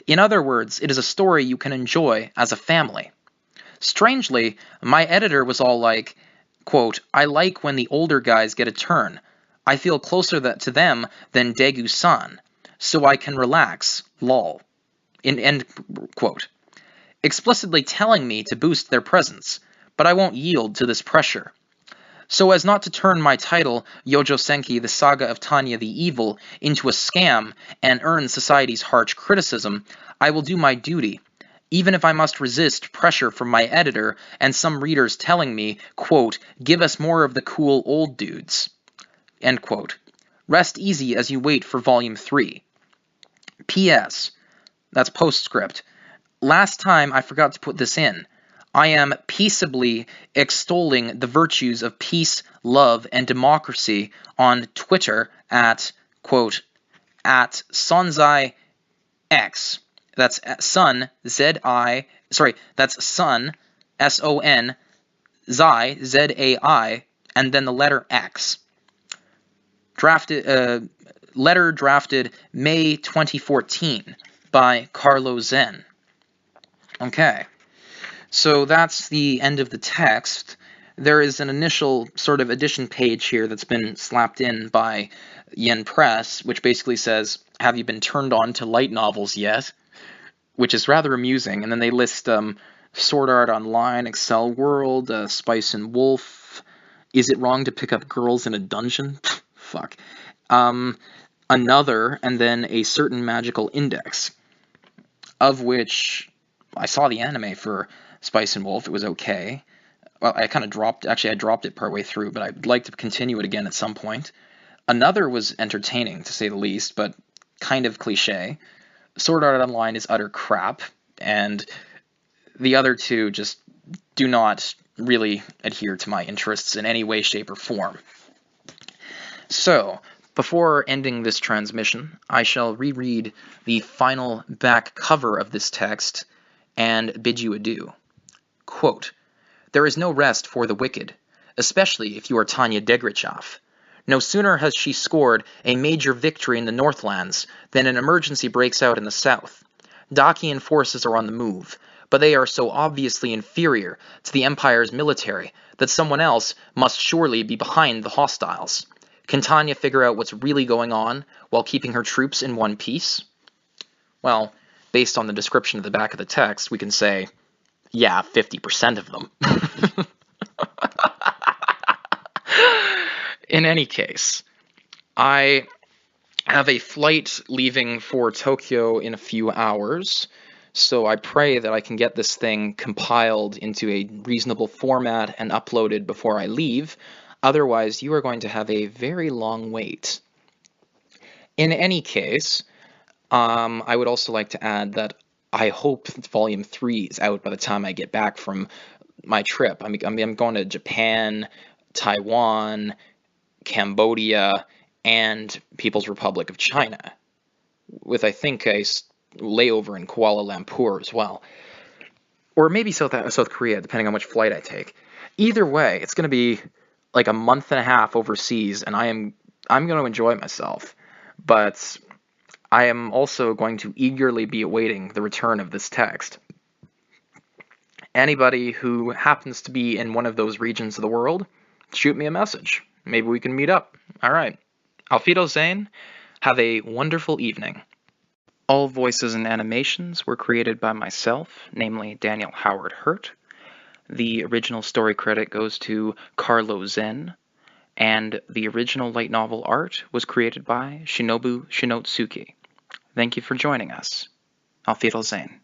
In other words, it is a story you can enjoy as a family. Strangely, my editor was all like, quote, I like when the older guys get a turn. I feel closer to them than Daegu-san, so I can relax, lol. End quote. Explicitly telling me to boost their presence, but I won't yield to this pressure. So as not to turn my title, Youjo Senki, the Saga of Tanya the Evil, into a scam and earn society's harsh criticism, I will do my duty, even if I must resist pressure from my editor and some readers telling me, quote, give us more of the cool old dudes. End quote. Rest easy as you wait for Volume 3. P.S. That's postscript. Last time I forgot to put this in. I am peaceably extolling the virtues of peace, love, and democracy on Twitter at, quote, at Sonzai X. That's Sun, that's Sun, S-O-N, Zai, Z-A-I, and then the letter X. Letter drafted May 2014 by Carlo Zen. Okay, so that's the end of the text. There is an initial sort of addition page here that's been slapped in by Yen Press, which basically says, have you been turned on to light novels yet? Which is rather amusing. And then they list Sword Art Online, Excel World, Spice and Wolf, Is It Wrong to Pick Up Girls in a Dungeon? Fuck. Another, and then A Certain Magical Index, of which I saw the anime for Spice and Wolf. It was okay. Well, I kind of dropped it partway through, but I'd like to continue it again at some point. Another was entertaining, to say the least, but kind of cliche. Sword Art Online is utter crap, and the other two just do not really adhere to my interests in any way, shape, or form. So, before ending this transmission, I shall reread the final back cover of this text and bid you adieu. Quote, there is no rest for the wicked, especially if you are Tanya Degrichov. No sooner has she scored a major victory in the Northlands than an emergency breaks out in the South. Dacian forces are on the move, but they are so obviously inferior to the Empire's military that someone else must surely be behind the hostiles. Can Tanya figure out what's really going on while keeping her troops in one piece? Well, based on the description at the back of the text, we can say, yeah, 50% of them. In any case, I have a flight leaving for Tokyo in a few hours, so I pray that I can get this thing compiled into a reasonable format and uploaded before I leave. Otherwise, you are going to have a very long wait. In any case, I would also like to add that I hope Volume 3 is out by the time I get back from my trip. I'm going to Japan, Taiwan, Cambodia, and People's Republic of China, with, I think, a layover in Kuala Lumpur as well. or maybe South Korea, depending on which flight I take. Either way, it's going to be like a month and a half overseas, and I'm going to enjoy myself. But I am also going to eagerly be awaiting the return of this text. Anybody who happens to be in one of those regions of the world, shoot me a message. Maybe we can meet up. All right. Auf Wiedersehen. Have a wonderful evening. All voices and animations were created by myself, namely Daniel Howard Hurt. The original story credit goes to Carlo Zen, and the original light novel art was created by Shinobu Shinotsuki. Thank you for joining us. Auf Wiedersehen.